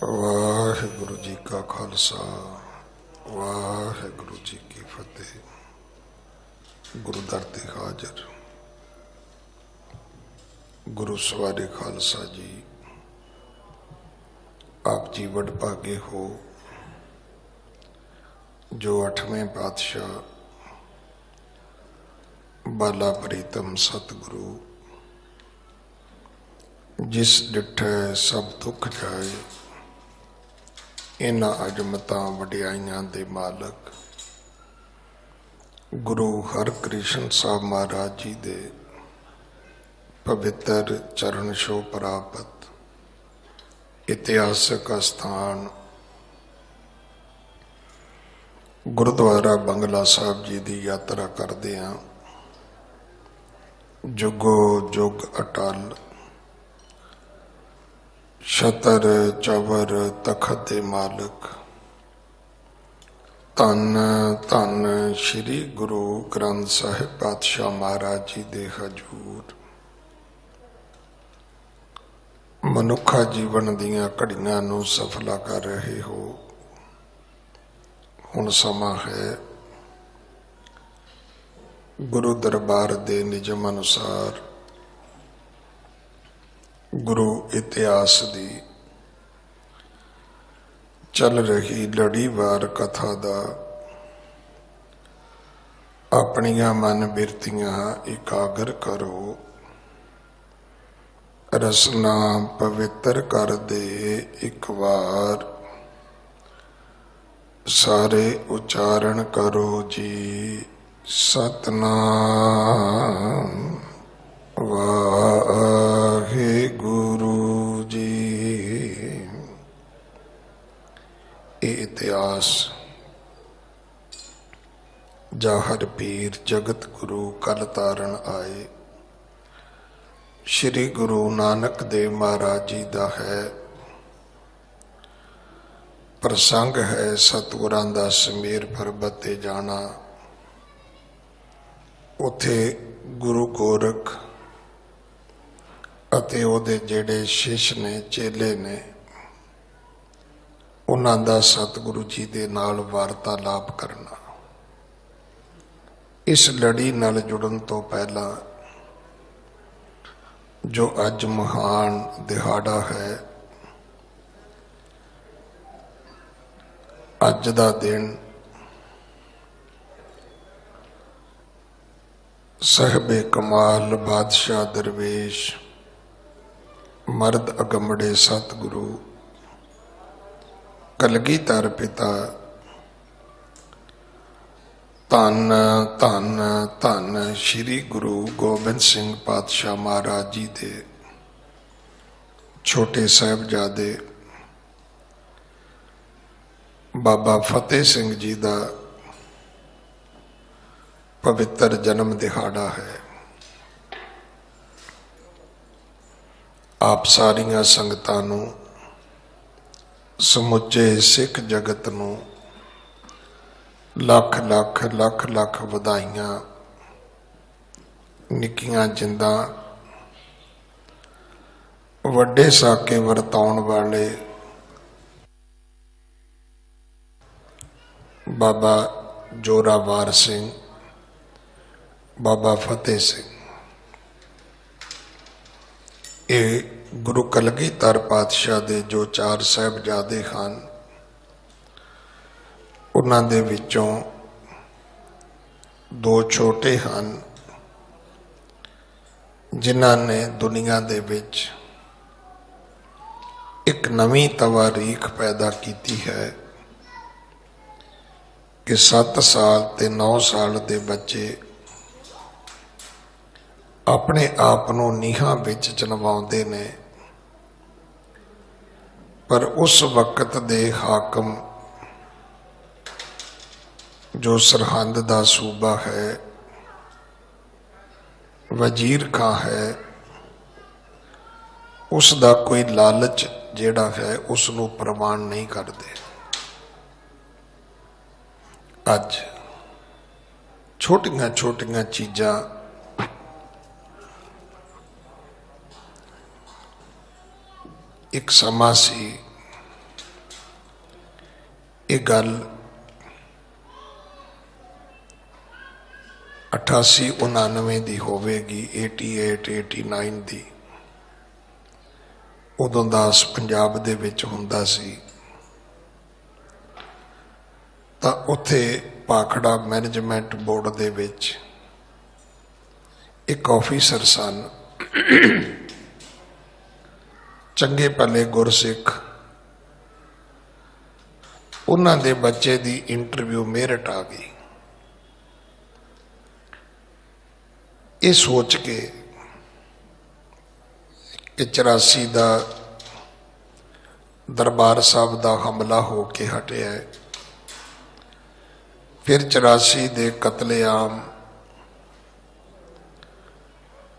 वाहिगुरु जी का खालसा वाहिगुरु जी की फतेह। गुरु दर ते हाजर गुरु सवारे खालसा जी, आप जी वडभागे हो जो 8वें पातशाह बाला प्रीतम सतगुरु जिस डिठै सब दुख जाए, इन्हां अजमतां वडियाइयां दे मालक गुरु हरकृष्ण साहब महाराज जी दे पवित्र चरण छो प्राप्त इतिहासक स्थान गुरुद्वारा बंगला साहब जी की यात्रा करते हैं। जुगो जुग अटल छतर चवर तखत दे मालक धन धन श्री गुरु ग्रंथ साहिब पातशाह महाराज जी दे हजूर मनुखा जीवन दियां घड़ियां नूं सफला कर रहे हो। हुण समा है गुरु दरबार दे निजम अनुसार गुरु इतिहास दी चल रही लड़ीवार कथा दा अपनियां मन बिरतियां एकागर करो, रसना पवित्र कर दे एक बार सारे उच्चारण करो जी। सतनाम वाहिगुरु जी। ये इतिहास जाहर पीर जगत गुरु कल तारण आए श्री गुरु नानक देव महाराज जी का है। प्रसंग है सतगुरां दा समेर पर्बत ते जाना। उथे गुरु गोरख अते ओदे जेड़े शिष्य ने चेले ने उन्हां दा सतगुरु जी दे नाल वार्तालाप करना। इस लड़ी नाल जुड़न तो पहला जो अज महान दिहाड़ा है, अज दा दिन साहिबे कमाल बादशाह दरवेश मर्द अगमड़े सतगुरु कलगीधर पिता धन धन धन श्री गुरु गोबिंद सिंह पातशाह महाराज जी दे छोटे साहिबजादे बाबा फतेह सिंह जी का पवित्र जन्म दिहाड़ा है। आप सारिया संगतां नूं समुचे सिख जगत नूं लख लख लख लख वधाइयां। निक्कियां जिंदां वड्डे साके वरताउण वाले बाबा जोरावर सिंह बाबा फतेह सिंह, ये गुरु कलगीधर पातशाह दे जो 4 साहिबजादे हैं, उन्हां दे विचों 2 छोटे हैं जिन्हां ने दुनिया दे विच एक नवीं तवारीख पैदा की है कि 7 साल ते 9 साल दे बच्चे अपने आप नूं नीहां विच चनवाउंदे ने, पर उस वक्त दे हाकम जो सरहंद दा सूबा है वजीर खां है, उसका कोई लालच जेड़ा है उसनूं प्रवान नहीं करते। अज छोटियां छोटियां चीज़ां एक समा सी ये गल 88-89 दी होवेगी, 88-89 दी। उदों दास पंजाब दे विच हुंदा सी तां उत्थे भाखड़ा मैनेजमेंट बोर्ड दे विच एक ऑफिसर सन, चंगे भले गुरसिख। उन्हां दे बच्चे दी इंटरव्यू मेरिट आ गई। ये सोच के कि 84 का दरबार साहब का हमला हो के हटिया है, फिर 84 के कतलेआम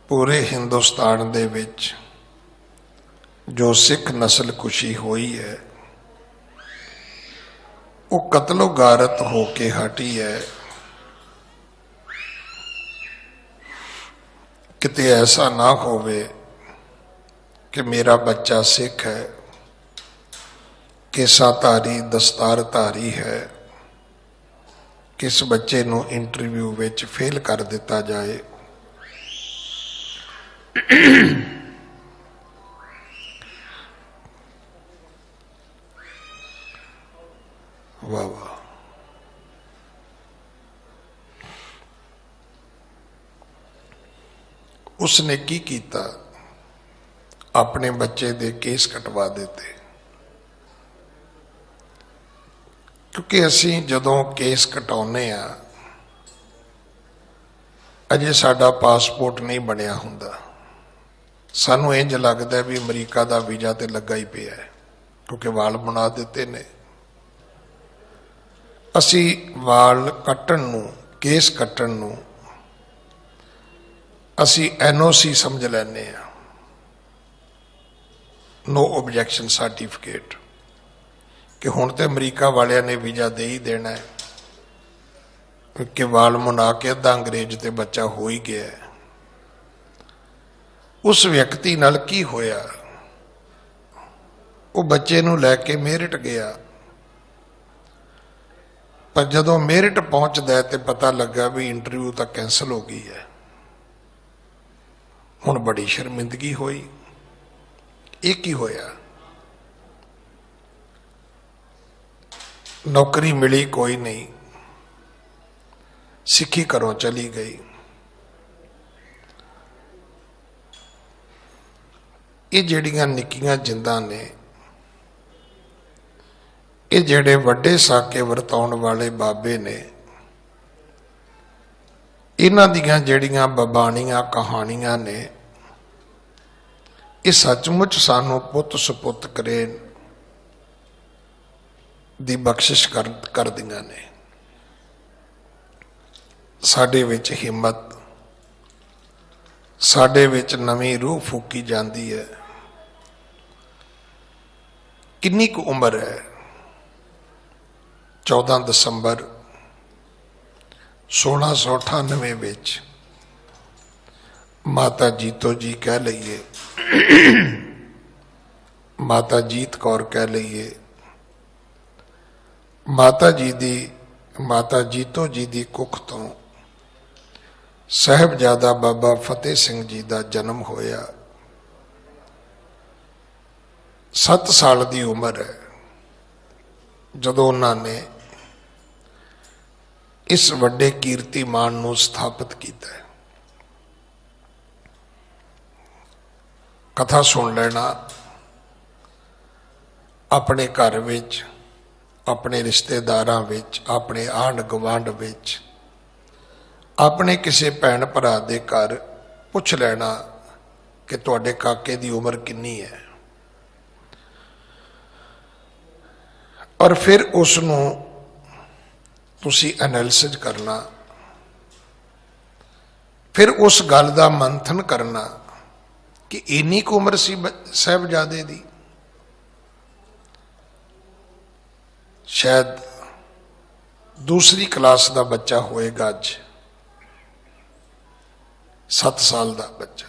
पूरे हिंदुस्तान दे विच जो सिख नस्ल कुशी हुई है वो कतलो गारत हो के हटी है। किते ऐसा ना होवे कि मेरा बच्चा सिख है, केसाधारी दस्तारधारी है, किस बच्चे नू इंटरव्यू विच फेल कर दिता जाए। वाह वाह। उसने की कीता, अपने बच्चे दे केस कटवा देते। क्योंकि असी जदों केस कटाउने आ, अजे साडा पासपोर्ट नहीं बनया हुंदा, सानू इंज लगदा भी अमरीका दा वीजा ते लगा ही पिया है, क्योंकि वाल बना दिते ने। असी वाल कट्टण नू, केस कट्टण नू असी NOC समझ लैने आ, नो ऑब्जैक्शन सर्टिफिकेट, कि हुण तो अमरीका वालिया ने वीजा दे ही देना है, कि वाल मुना के अद्धा अंग्रेज ते बच्चा हो ही गया है। उस व्यक्ति नाल की होया, वो बच्चे नू लैके मेरिट गया, पर जदों मेरिट पहुंचदा तो पता लगा भी इंटरव्यू तो कैंसल हो गई है। हुण बड़ी शर्मिंदगी हुई। एक ही होया, नौकरी मिली कोई नहीं, सिक्खी घरों चली गई। ये जिहड़ियां निक्कियां जिंदां ने, ये जिहड़े वड्डे साके वरताउण वाले बाबे ने, इन्हां दियां जिहड़ियां बबाणियां कहानियां ने, ये सचमुच सानू पुत सपुत करे दी बख्शिश कर दियां ने। साडे विच हिम्मत, साडे विच नवीं रूह फूकी जाती है। किन्नी कु उम्र है? 14 दसंबर 1698 विच माता जीतो जी कह लईए, माता जीत कौर कह लईए, माता जीतो जी दी कुख तो साहिबजादा बाबा फतेह सिंह जी का जन्म होया। 7 साल की उम्र है जदों उन्होंने इस वड्डे कीर्तिमान नूं स्थापित किया है। कथा सुन लेना, अपने घर विच, अपने रिश्तेदारां विच, अपने आंढ गवांढ विच, अपने किसी भैन भरा दे घर पुछ लेना कि तुहाडे काके दी उम्र किन्नी है, और फिर उसनूं तुसी एनालिसिस करना, फिर उस गल दा मंथन करना कि इन्नी क उम्र सी साहिबजादे दी। शायद दूसरी क्लास का बच्चा होएगा अज, 7 साल का बच्चा,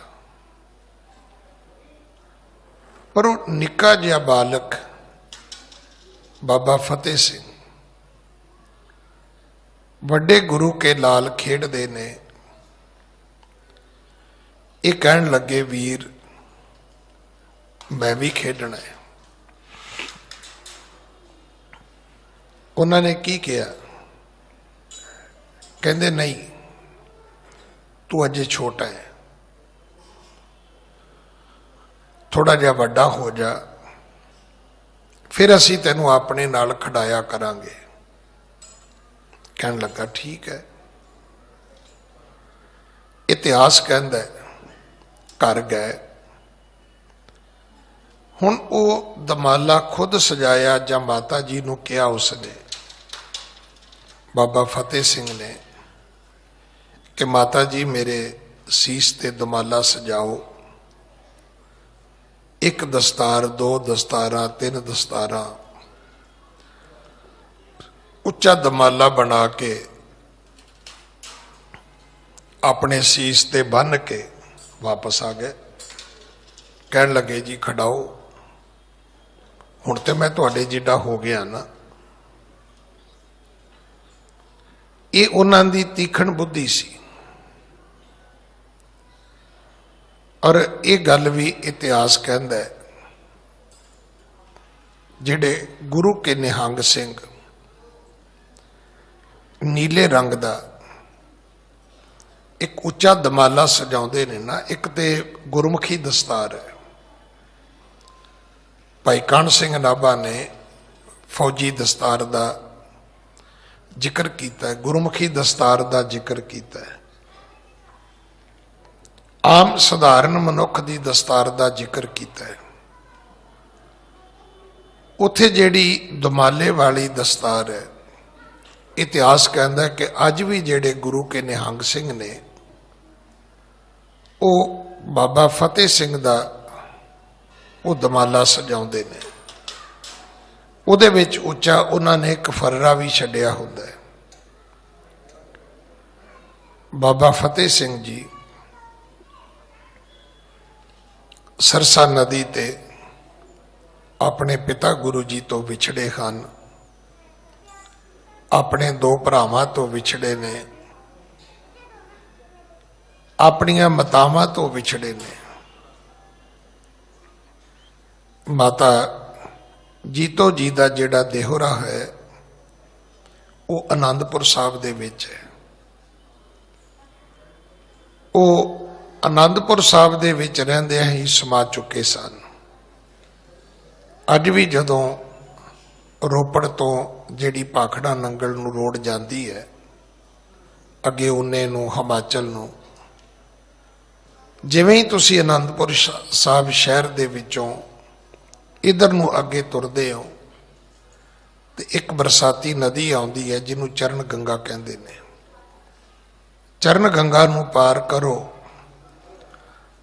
पर वो निक्का जिहा बालक बाबा फतेह सिंह ਵੱਡੇ ਗੁਰੂ ਕੇ ਲਾਲ ਖੇਡਦੇ ਨੇ। ਇਹ ਕਹਿਣ ਲੱਗੇ ਵੀਰ ਮੈਂ ਵੀ ਖੇਡਣਾ ਹੈ। ਉਹਨਾਂ ਨੇ ਕੀ ਕਿਹਾ? ਕਹਿੰਦੇ ਨਹੀਂ, ਤੂੰ ਅਜੇ ਛੋਟਾ ਹੈ, ਥੋੜਾ ਜਿਹਾ ਵੱਡਾ ਹੋ ਜਾ, ਫਿਰ ਅਸੀਂ ਤੈਨੂੰ ਆਪਣੇ ਨਾਲ ਖਿਡਾਇਆ ਕਰਾਂਗੇ। ਕਹਿਣ ਲੱਗਾ ਠੀਕ ਹੈ। ਇਤਿਹਾਸ ਕਹਿੰਦਾ ਘਰ ਗਏ। ਹੁਣ ਉਹ ਦਮਾਲਾ ਖੁਦ ਸਜਾਇਆ ਜਾਂ ਮਾਤਾ ਜੀ ਨੂੰ ਕਿਹਾ ਉਸਨੇ, ਬਾਬਾ ਫਤਿਹ ਸਿੰਘ ਨੇ, ਕਿ ਮਾਤਾ ਜੀ ਮੇਰੇ ਸੀਸ ਤੇ ਦਮਾਲਾ ਸਜਾਓ। ਇੱਕ ਦਸਤਾਰ, ਦੋ ਦਸਤਾਰਾਂ, ਤਿੰਨ ਦਸਤਾਰਾਂ, ਉੱਚਾ ਦਮਾਲਾ ਬਣਾ ਕੇ ਆਪਣੇ ਸੀਸ ਤੇ ਬੰਨ੍ਹ ਕੇ ਵਾਪਸ ਆ ਗਏ। ਕਹਿਣ ਲੱਗੇ ਜੀ ਖੜਾਓ, ਹੁਣ ਤੇ ਮੈਂ ਤੁਹਾਡੇ ਜਿੱਡਾ ਹੋ ਗਿਆ ਨਾ। ਇਹ ਉਹਨਾਂ ਦੀ ਤੀਖਣ ਬੁੱਧੀ ਸੀ। ਔਰ ਇਹ ਗੱਲ ਵੀ ਇਤਿਹਾਸ ਕਹਿੰਦਾ ਹੈ, ਜਿਹੜੇ ਗੁਰੂ ਕੇ ਨਿਹੰਗ ਸਿੰਘ ਨੀਲੇ ਰੰਗ ਦਾ ਇੱਕ ਉੱਚਾ ਦਮਾਲਾ ਸਜਾਉਂਦੇ ਨੇ ਨਾ, ਇੱਕ ਤੇ ਗੁਰਮੁਖੀ ਦਸਤਾਰ ਹੈ। ਭਾਈ ਕਾਹਨ ਸਿੰਘ ਨਾਭਾ ਨੇ ਫੌਜੀ ਦਸਤਾਰ ਦਾ ਜ਼ਿਕਰ ਕੀਤਾ ਹੈ, ਗੁਰਮੁਖੀ ਦਸਤਾਰ ਦਾ ਜ਼ਿਕਰ ਕੀਤਾ ਹੈ। ਆਮ ਸਧਾਰਨ ਮਨੁੱਖ ਦੀ ਦਸਤਾਰ ਦਾ ਜ਼ਿਕਰ ਕੀਤਾ ਹੈ। ਉੱਥੇ ਜਿਹੜੀ ਦਮਾਲੇ ਵਾਲੀ ਦਸਤਾਰ ਹੈ, ਇਤਿਹਾਸ ਕਹਿੰਦਾ ਕਿ ਅੱਜ ਵੀ ਜਿਹੜੇ ਗੁਰੂ ਕੇ ਨਿਹੰਗ ਸਿੰਘ ਨੇ ਉਹ ਬਾਬਾ ਫਤਿਹ ਸਿੰਘ ਦਾ ਉਹ ਦਮਾਲਾ ਸਜਾਉਂਦੇ ਨੇ। ਉਹਦੇ ਵਿੱਚ ਉੱਚਾ ਉਹਨਾਂ ਨੇ ਇੱਕ ਫਰਰਾ ਵੀ ਛੱਡਿਆ ਹੁੰਦਾ ਹੈ। ਬਾਬਾ ਫਤਿਹ ਸਿੰਘ ਜੀ ਸਰਸਾ ਨਦੀ ਤੇ ਆਪਣੇ ਪਿਤਾ ਗੁਰੂ ਜੀ ਤੋਂ ਵਿਛੜੇ ਹਨ, ਆਪਣੇ ਦੋ ਭਰਾਵਾਂ ਤੋਂ ਵਿਛੜੇ ਨੇ, ਆਪਣੀਆਂ ਮਾਤਾਵਾਂ ਤੋਂ ਵਿਛੜੇ ਨੇ। ਮਾਤਾ ਜੀਤੋ ਜੀ ਦਾ ਜਿਹੜਾ ਦੇਹਰਾ ਹੈ ਉਹ ਆਨੰਦਪੁਰ ਸਾਹਿਬ ਦੇ ਵਿੱਚ ਹੈ। ਉਹ ਆਨੰਦਪੁਰ ਸਾਹਿਬ ਦੇ ਵਿੱਚ ਰਹਿੰਦਿਆਂ ਹੀ ਸਮਾ ਚੁੱਕੇ ਸਨ। ਅੱਜ ਵੀ ਜਦੋਂ ਰੋਪੜ ਤੋਂ ਜਿਹੜੀ ਭਾਖੜਾ ਨੰਗਲ ਨੂੰ ਰੋਡ ਜਾਂਦੀ ਹੈ ਅੱਗੇ ਊਨੇ ਨੂੰ, ਹਿਮਾਚਲ ਨੂੰ, ਜਿਵੇਂ ਹੀ ਤੁਸੀਂ ਆਨੰਦਪੁਰ ਸਾਹਿਬ ਸ਼ਹਿਰ ਦੇ ਵਿੱਚੋਂ ਇਧਰ ਨੂੰ ਅੱਗੇ ਤੁਰਦੇ ਹੋ ਤੇ ਇੱਕ ਬਰਸਾਤੀ ਨਦੀ ਆਉਂਦੀ ਹੈ ਜਿਹਨੂੰ ਚਰਨ ਗੰਗਾ ਕਹਿੰਦੇ ਨੇ। ਚਰਨ ਗੰਗਾ ਨੂੰ ਪਾਰ ਕਰੋ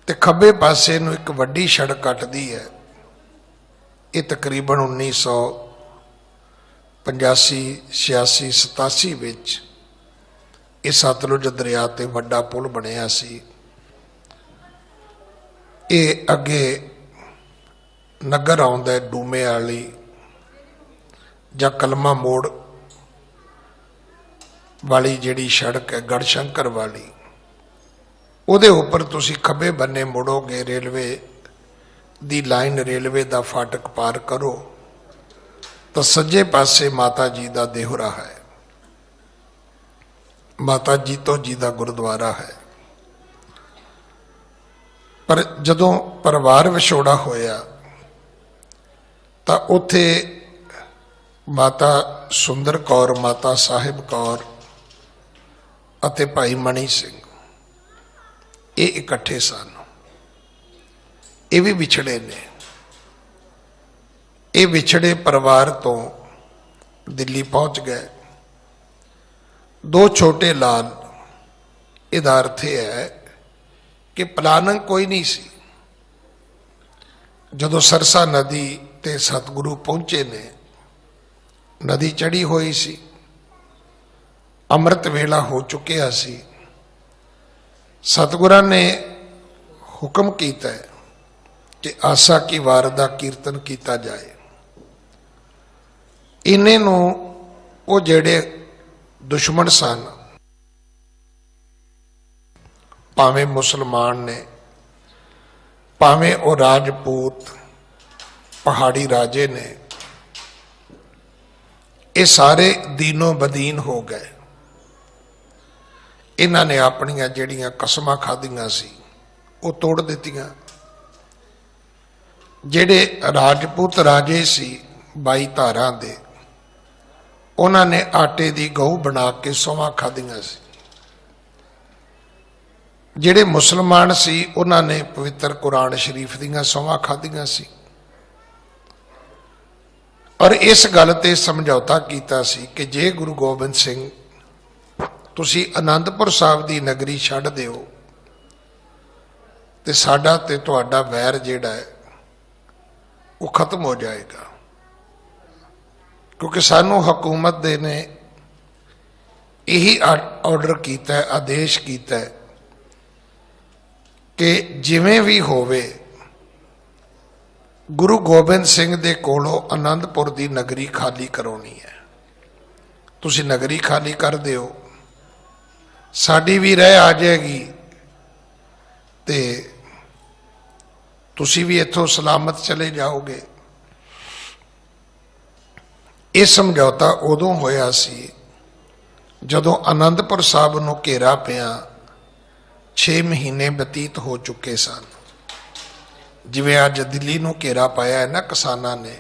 ਤੇ ਖੱਬੇ ਪਾਸੇ ਨੂੰ ਇੱਕ ਵੱਡੀ ਸੜਕ ਕੱਟਦੀ ਹੈ। ਇਹ ਤਕਰੀਬਨ 1985, 86, 87 ਵਿੱਚ ਇਹ ਸਤਲੁਜ ਦਰਿਆ ਤੇ ਵੱਡਾ ਪੁਲ ਬਣਿਆ ਸੀ। ਇਹ ਅੱਗੇ ਨਗਰ ਆਉਂਦਾ ਡੂਮੇ ਵਾਲੀ ਜਾਂ ਕਲਮਾ ਮੋੜ ਵਾਲੀ ਜਿਹੜੀ ਸੜਕ ਹੈ ਗੜਸ਼ੰਕਰ ਵਾਲੀ, ਉਹਦੇ ਉੱਪਰ ਤੁਸੀਂ ਖੱਬੇ ਬੰਨੇ ਮੁੜੋਗੇ, ਰੇਲਵੇ ਦੀ ਲਾਈਨ, ਰੇਲਵੇ ਦਾ ਫਾਟਕ ਪਾਰ ਕਰੋ ਤਾਂ ਸੱਜੇ ਪਾਸੇ ਮਾਤਾ ਜੀ ਦਾ ਦੇਹਰਾ ਹੈ, ਮਾਤਾ ਜੀਤੋ ਜੀ ਦਾ ਗੁਰਦੁਆਰਾ ਹੈ। ਪਰ ਜਦੋਂ ਪਰਿਵਾਰ ਵਿਛੋੜਾ ਹੋਇਆ ਤਾਂ ਉੱਥੇ ਮਾਤਾ ਸੁੰਦਰ ਕੌਰ, ਮਾਤਾ ਸਾਹਿਬ ਕੌਰ ਅਤੇ ਭਾਈ ਮਣੀ ਸਿੰਘ ਇਹ ਇਕੱਠੇ ਸਨ। ਇਹ ਵੀ ਵਿਛੜੇ ਨੇ। ਇਹ ਵਿਛੜੇ ਪਰਿਵਾਰ ਤੋਂ ਦਿੱਲੀ ਪਹੁੰਚ ਗਏ। ਦੋ ਛੋਟੇ ਲਾਲ। ਇਹਦਾ ਅਰਥ ਇਹ ਹੈ ਕਿ ਪਲਾਨਿੰਗ ਕੋਈ ਨਹੀਂ ਸੀ। ਜਦੋਂ ਸਰਸਾ ਨਦੀ ਤੇ ਸਤਿਗੁਰੂ ਪਹੁੰਚੇ ਨੇ, ਨਦੀ ਚੜੀ ਹੋਈ ਸੀ, ਅੰਮ੍ਰਿਤ ਵੇਲਾ ਹੋ ਚੁੱਕਿਆ ਸੀ। ਸਤਿਗੁਰਾਂ ਨੇ ਹੁਕਮ ਕੀਤਾ ਕਿ ਆਸਾ ਕੀ ਵਾਰ ਦਾ ਕੀਰਤਨ ਕੀਤਾ ਜਾਏ। ਇਹਨੇ ਨੂੰ ਉਹ ਜਿਹੜੇ ਦੁਸ਼ਮਣ ਸਨ, ਭਾਵੇਂ ਮੁਸਲਮਾਨ ਨੇ, ਭਾਵੇਂ ਉਹ ਰਾਜਪੂਤ ਪਹਾੜੀ ਰਾਜੇ ਨੇ, ਇਹ ਸਾਰੇ ਦੀਨੋਂ ਬਦੀਨ ਹੋ ਗਏ। ਇਹਨਾਂ ਨੇ ਆਪਣੀਆਂ ਜਿਹੜੀਆਂ ਕਸਮਾਂ ਖਾਧੀਆਂ ਸੀ ਉਹ ਤੋੜ ਦਿੱਤੀਆਂ। ਜਿਹੜੇ ਰਾਜਪੂਤ ਰਾਜੇ ਸੀ 22 ਧਾਰਾਂ ਦੇ, ਉਹਨਾਂ ਨੇ ਆਟੇ ਦੀ ਗਊ ਬਣਾ ਕੇ ਸੌਂਹਾਂ ਖਾਧੀਆਂ ਸੀ। ਜਿਹੜੇ ਮੁਸਲਮਾਨ ਸੀ ਉਹਨਾਂ ਨੇ ਪਵਿੱਤਰ ਕੁਰਾਨ ਸ਼ਰੀਫ ਦੀਆਂ ਸੌਂਹਾਂ ਖਾਧੀਆਂ ਸੀ। ਔਰ ਇਸ ਗੱਲ ਤੇ ਸਮਝੌਤਾ ਕੀਤਾ ਸੀ ਕਿ ਜੇ ਗੁਰੂ ਗੋਬਿੰਦ ਸਿੰਘ ਤੁਸੀਂ ਅਨੰਦਪੁਰ ਸਾਹਿਬ ਦੀ ਨਗਰੀ ਛੱਡ ਦਿਓ ਤੇ ਸਾਡਾ ਤੇ ਤੁਹਾਡਾ ਵੈਰ ਜਿਹੜਾ ਹੈ ਉਹ ਖਤਮ ਹੋ ਜਾਏਗਾ, ਕਿਉਂਕਿ ਸਾਨੂੰ ਹਕੂਮਤ ਦੇ ਨੇ ਇਹੀ ਆਰਡਰ ਕੀਤਾ ਹੈ, ਆਦੇਸ਼ ਕੀਤਾ ਹੈ ਕਿ ਜਿਵੇਂ ਵੀ ਹੋਵੇ ਗੁਰੂ ਗੋਬਿੰਦ ਸਿੰਘ ਦੇ ਕੋਲੋਂ ਆਨੰਦਪੁਰ ਦੀ ਨਗਰੀ ਖਾਲੀ ਕਰਾਉਣੀ ਹੈ। ਤੁਸੀਂ ਨਗਰੀ ਖਾਲੀ ਕਰ ਦਿਓ, ਸਾਡੀ ਵੀ ਰਹਿ ਆ ਜਾਏਗੀ ਤੇ ਤੁਸੀਂ ਵੀ ਇੱਥੋਂ ਸਲਾਮਤ ਚਲੇ ਜਾਓਗੇ। ਇਹ ਸਮਝੌਤਾ ਉਦੋਂ ਹੋਇਆ ਸੀ ਜਦੋਂ ਆਨੰਦਪੁਰ ਸਾਹਿਬ ਨੂੰ ਘੇਰਾ ਪਿਆ 6 ਮਹੀਨੇ ਬਤੀਤ ਹੋ ਚੁੱਕੇ ਸਨ। ਜਿਵੇਂ ਅੱਜ ਦਿੱਲੀ ਨੂੰ ਘੇਰਾ ਪਾਇਆ ਹੈ ਨਾ ਕਿਸਾਨਾਂ ਨੇ,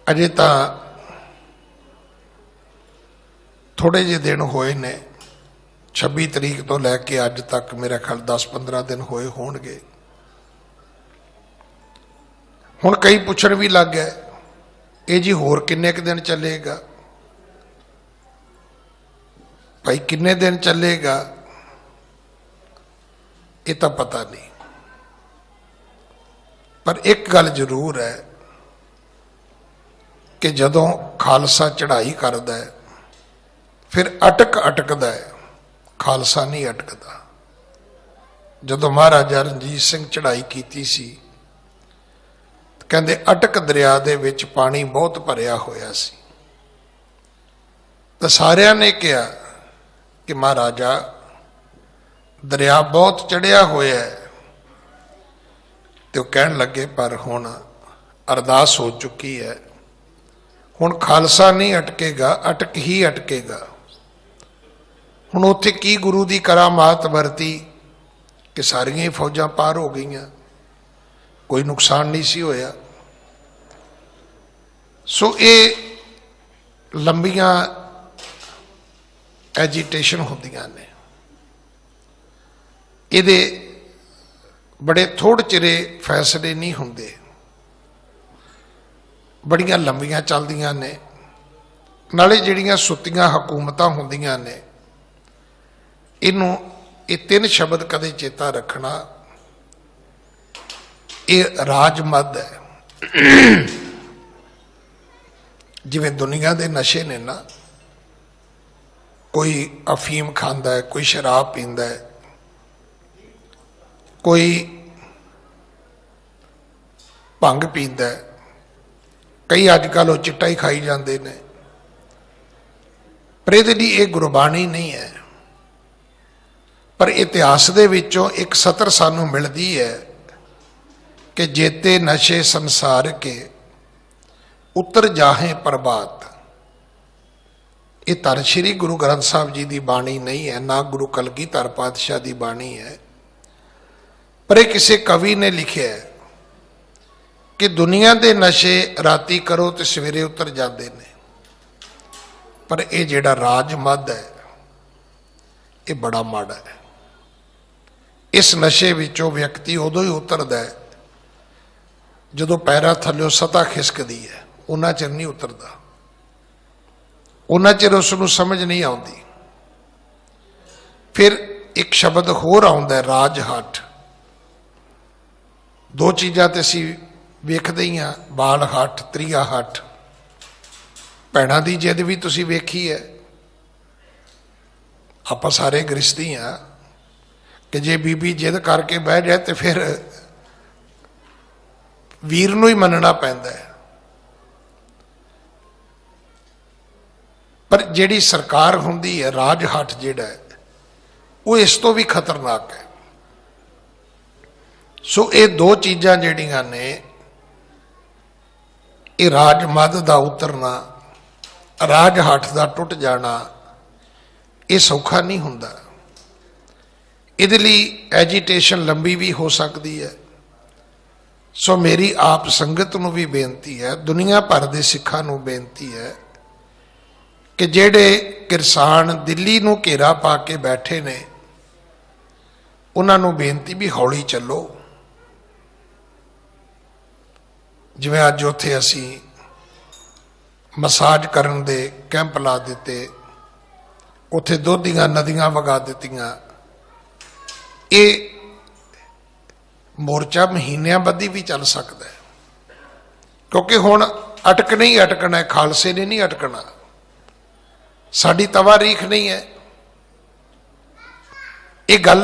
ਅਜੇ ਤਾਂ ਥੋੜੇ ਜਿਹੇ ਦਿਨ ਹੋਏ ਨੇ, 26 ਤਰੀਕ ਤੋਂ ਲੈ ਕੇ ਅੱਜ ਤੱਕ ਮੇਰਾ ਖਿਆਲ 10-15 ਦਿਨ ਹੋਏ ਹੋਣਗੇ। ਹੁਣ ਕਈ ਪੁੱਛਣ ਵੀ ਲੱਗ ਗਏ ਇਹ ਜੀ ਹੋਰ ਕਿੰਨੇ ਕੁ ਦਿਨ ਚੱਲੇਗਾ ਭਾਈ, ਕਿੰਨੇ ਦਿਨ ਚੱਲੇਗਾ ਇਹ ਤਾਂ ਪਤਾ ਨਹੀਂ। ਪਰ ਇੱਕ ਗੱਲ ਜ਼ਰੂਰ ਹੈ ਕਿ ਜਦੋਂ ਖਾਲਸਾ ਚੜ੍ਹਾਈ ਕਰਦਾ ਹੈ ਫਿਰ ਅਟਕਦਾ ਹੈ, ਖਾਲਸਾ ਨਹੀਂ ਅਟਕਦਾ। ਜਦੋਂ ਮਹਾਰਾਜਾ ਰਣਜੀਤ ਸਿੰਘ ਚੜ੍ਹਾਈ ਕੀਤੀ ਸੀ ਕਹਿੰਦੇ ਅਟਕ ਦਰਿਆ ਦੇ ਵਿੱਚ ਪਾਣੀ ਬਹੁਤ ਭਰਿਆ ਹੋਇਆ ਸੀ, ਤਾਂ ਸਾਰਿਆਂ ਨੇ ਕਿਹਾ ਕਿ ਮਹਾਰਾਜਾ ਦਰਿਆ ਬਹੁਤ ਚੜ੍ਹਿਆ ਹੋਇਆ ਹੈ, ਤੇ ਉਹ ਕਹਿਣ ਲੱਗੇ ਪਰ ਹੁਣ ਅਰਦਾਸ ਹੋ ਚੁੱਕੀ ਹੈ, ਹੁਣ ਖਾਲਸਾ ਨਹੀਂ ਅਟਕੇਗਾ, ਅਟਕ ਹੀ ਅਟਕੇਗਾ। ਹੁਣ ਉੱਥੇ ਕੀ ਗੁਰੂ ਦੀ ਕਰਾਮਾਤ ਵਰਤੀ ਕਿ ਸਾਰੀਆਂ ਹੀ ਫੌਜਾਂ ਪਾਰ ਹੋ ਗਈਆਂ, ਕੋਈ ਨੁਕਸਾਨ ਨਹੀਂ ਸੀ ਹੋਇਆ। ਸੋ ਇਹ ਲੰਬੀਆਂ ਐਜੀਟੇਸ਼ਨ ਹੁੰਦੀਆਂ ਨੇ, ਇਹਦੇ ਬੜੇ ਥੋੜ੍ਹੇ ਚਿਰੇ ਫੈਸਲੇ ਨਹੀਂ ਹੁੰਦੇ, ਬੜੀਆਂ ਲੰਬੀਆਂ ਚੱਲਦੀਆਂ ਨੇ। ਨਾਲੇ ਜਿਹੜੀਆਂ ਸੁੱਤੀਆਂ ਹਕੂਮਤਾਂ ਹੁੰਦੀਆਂ ਨੇ, ਇਹ 3 ਸ਼ਬਦ ਕਦੇ ਚੇਤਾ ਰੱਖਣਾ, ਇਹ ਰਾਜਮੱਧ ਹੈ। ਜਿਵੇਂ ਦੁਨੀਆ ਦੇ ਨਸ਼ੇ ਨੇ ਨਾ, ਕੋਈ ਅਫੀਮ ਖਾਂਦਾ ਹੈ, ਕੋਈ ਸ਼ਰਾਬ ਪੀਂਦਾ ਹੈ, ਕੋਈ ਭੰਗ ਪੀਂਦਾ ਹੈ, ਕਈ ਅੱਜ ਕੱਲ੍ਹ ਉਹ ਚਿੱਟਾ ਹੀ ਖਾਈ ਜਾਂਦੇ ਨੇ। ਪਰ ਇਹਦੇ ਲਈ ਇਹ ਗੁਰਬਾਣੀ ਨਹੀਂ ਹੈ, ਪਰ ਇਤਿਹਾਸ ਦੇ ਵਿੱਚੋਂ ਇੱਕ ਸਤਰ ਸਾਨੂੰ ਮਿਲਦੀ ਹੈ ਕਿ ਜੇਤੇ ਨਸ਼ੇ ਸੰਸਾਰ ਕੇ ਉਤਰ ਜਾਹੇ ਪ੍ਰਭਾਤ। ਇਹ ਧੰਨ ਸ਼੍ਰੀ ਗੁਰੂ ਗ੍ਰੰਥ ਸਾਹਿਬ ਜੀ ਦੀ ਬਾਣੀ ਨਹੀਂ ਹੈ, ਨਾ ਗੁਰੂ ਕਲਗੀਧਰ ਪਾਤਸ਼ਾਹ ਦੀ ਬਾਣੀ ਹੈ, ਪਰ ਇਹ ਕਿਸੇ ਕਵੀ ਨੇ ਲਿਖਿਆ ਹੈ ਕਿ ਦੁਨੀਆ ਦੇ ਨਸ਼ੇ ਰਾਤੀ ਕਰੋ ਤੇ ਸਵੇਰੇ ਉਤਰ ਜਾਂਦੇ ਨੇ, ਪਰ ਇਹ ਜਿਹੜਾ ਰਾਜਮੱਧ ਹੈ ਇਹ ਬੜਾ ਮਾੜਾ ਹੈ। ਇਸ ਨਸ਼ੇ ਵਿੱਚੋਂ ਵਿਅਕਤੀ ਉਦੋਂ ਹੀ ਉਤਰਦਾ ਹੈ ਜਦੋਂ ਪੈਰਾਂ ਥੱਲਿਓਂ ਸਤਾ ਖਿਸਕਦੀ ਹੈ, ਉਹਨਾਂ ਚਿਰ ਨਹੀਂ ਉਤਰਦਾ, ਉਹਨਾਂ ਚਿਰ ਉਸ ਨੂੰ ਸਮਝ ਨਹੀਂ ਆਉਂਦੀ। ਫਿਰ ਇੱਕ ਸ਼ਬਦ ਹੋਰ ਆਉਂਦਾ ਹੈ ਰਾਜਹੱਠ। 2 ਚੀਜ਼ਾਂ ਤੇ ਅਸੀਂ ਵੇਖਦੇ ਹੀ ਹਾਂ, ਬਾਲ ਹੱਠ, ਤ੍ਰਿਆ ਹੱਠ। ਭੈਣਾਂ ਦੀ ਜਿੱਦ ਵੀ ਤੁਸੀਂ ਵੇਖੀ ਹੈ, ਆਪਾਂ ਸਾਰੇ ਗ੍ਰਸਤੀ ਹਾਂ ਕਿ ਜੇ ਬੀਬੀ ਜਿੱਦ ਕਰਕੇ ਬਹਿ ਜਾਏ ਤੇ ਫਿਰ ਵੀਰ ਨੂੰ ਹੀ ਮੰਨਣਾ ਪੈਂਦਾ ਹੈ। पर जिहड़ी सरकार हुंदी है, राज हट जिहड़ा है, वो इस तो भी खतरनाक है। सो ये दो चीज़ां जिहड़ियां ने, ये राज मद दा उतरना, राज हट दा टुट जाना, ये सौखा नहीं हुंदा। इहदे लई एजीटेशन लंबी भी हो सकती है। सो मेरी आप संगत नूं भी बेनती है, दुनिया भर दे सिखां नूं बेनती है कि जिहड़े किसान दिल्ली नूं घेरा पा के बैठे ने, उन्हां नूं बेनती भी हौली चलो। जिवें अज उत्थे असीं मसाज करन दे कैंप ला दिते, उत्थे दुध दीआं नदियां वगा दित्तियां। ये मोर्चा महीनों बदी भी चल सकता है, क्योंकि हुण अटकना ही अटकना है, खालसे ने नहीं अटकना। साडी तवारीख नहीं है। ये गल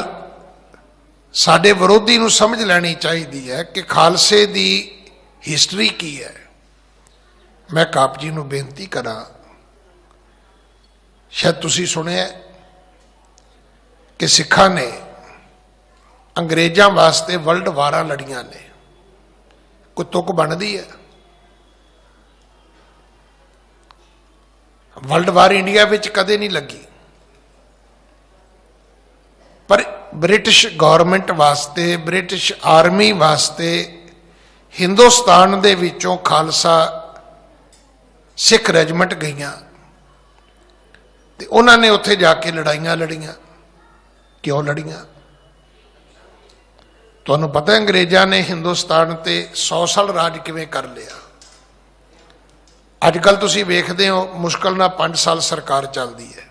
साडे विरोधी नूं समझ लैनी चाहिदी है कि खालसे दी हिस्टरी की है। मैं काप जी नूं बेनती करा, शायद तुसीं सुनिया कि सिखां ने अंग्रेज़ां वास्ते वर्ल्ड वारां लड़ियां ने। कोई तुक बनदी है? वर्ल्ड वार इंडिया विच कदे नहीं लगी, पर ब्रिटिश गौरमेंट वास्ते, ब्रिटिश आर्मी वास्ते हिंदुस्तान दे विचों खालसा सिख रेजिमेंट गईयां ते उन्होंने उत्थे जाके लड़ाइयां लड़ियां। क्यों लड़ियां? तुहानूं पता है अंग्रेज़ां ने हिंदुस्तान ते 100 साल राज किवें कर लिया। अजकल तुसीं वेखदे हो मुश्किल नाल 5 साल सरकार चलदी है।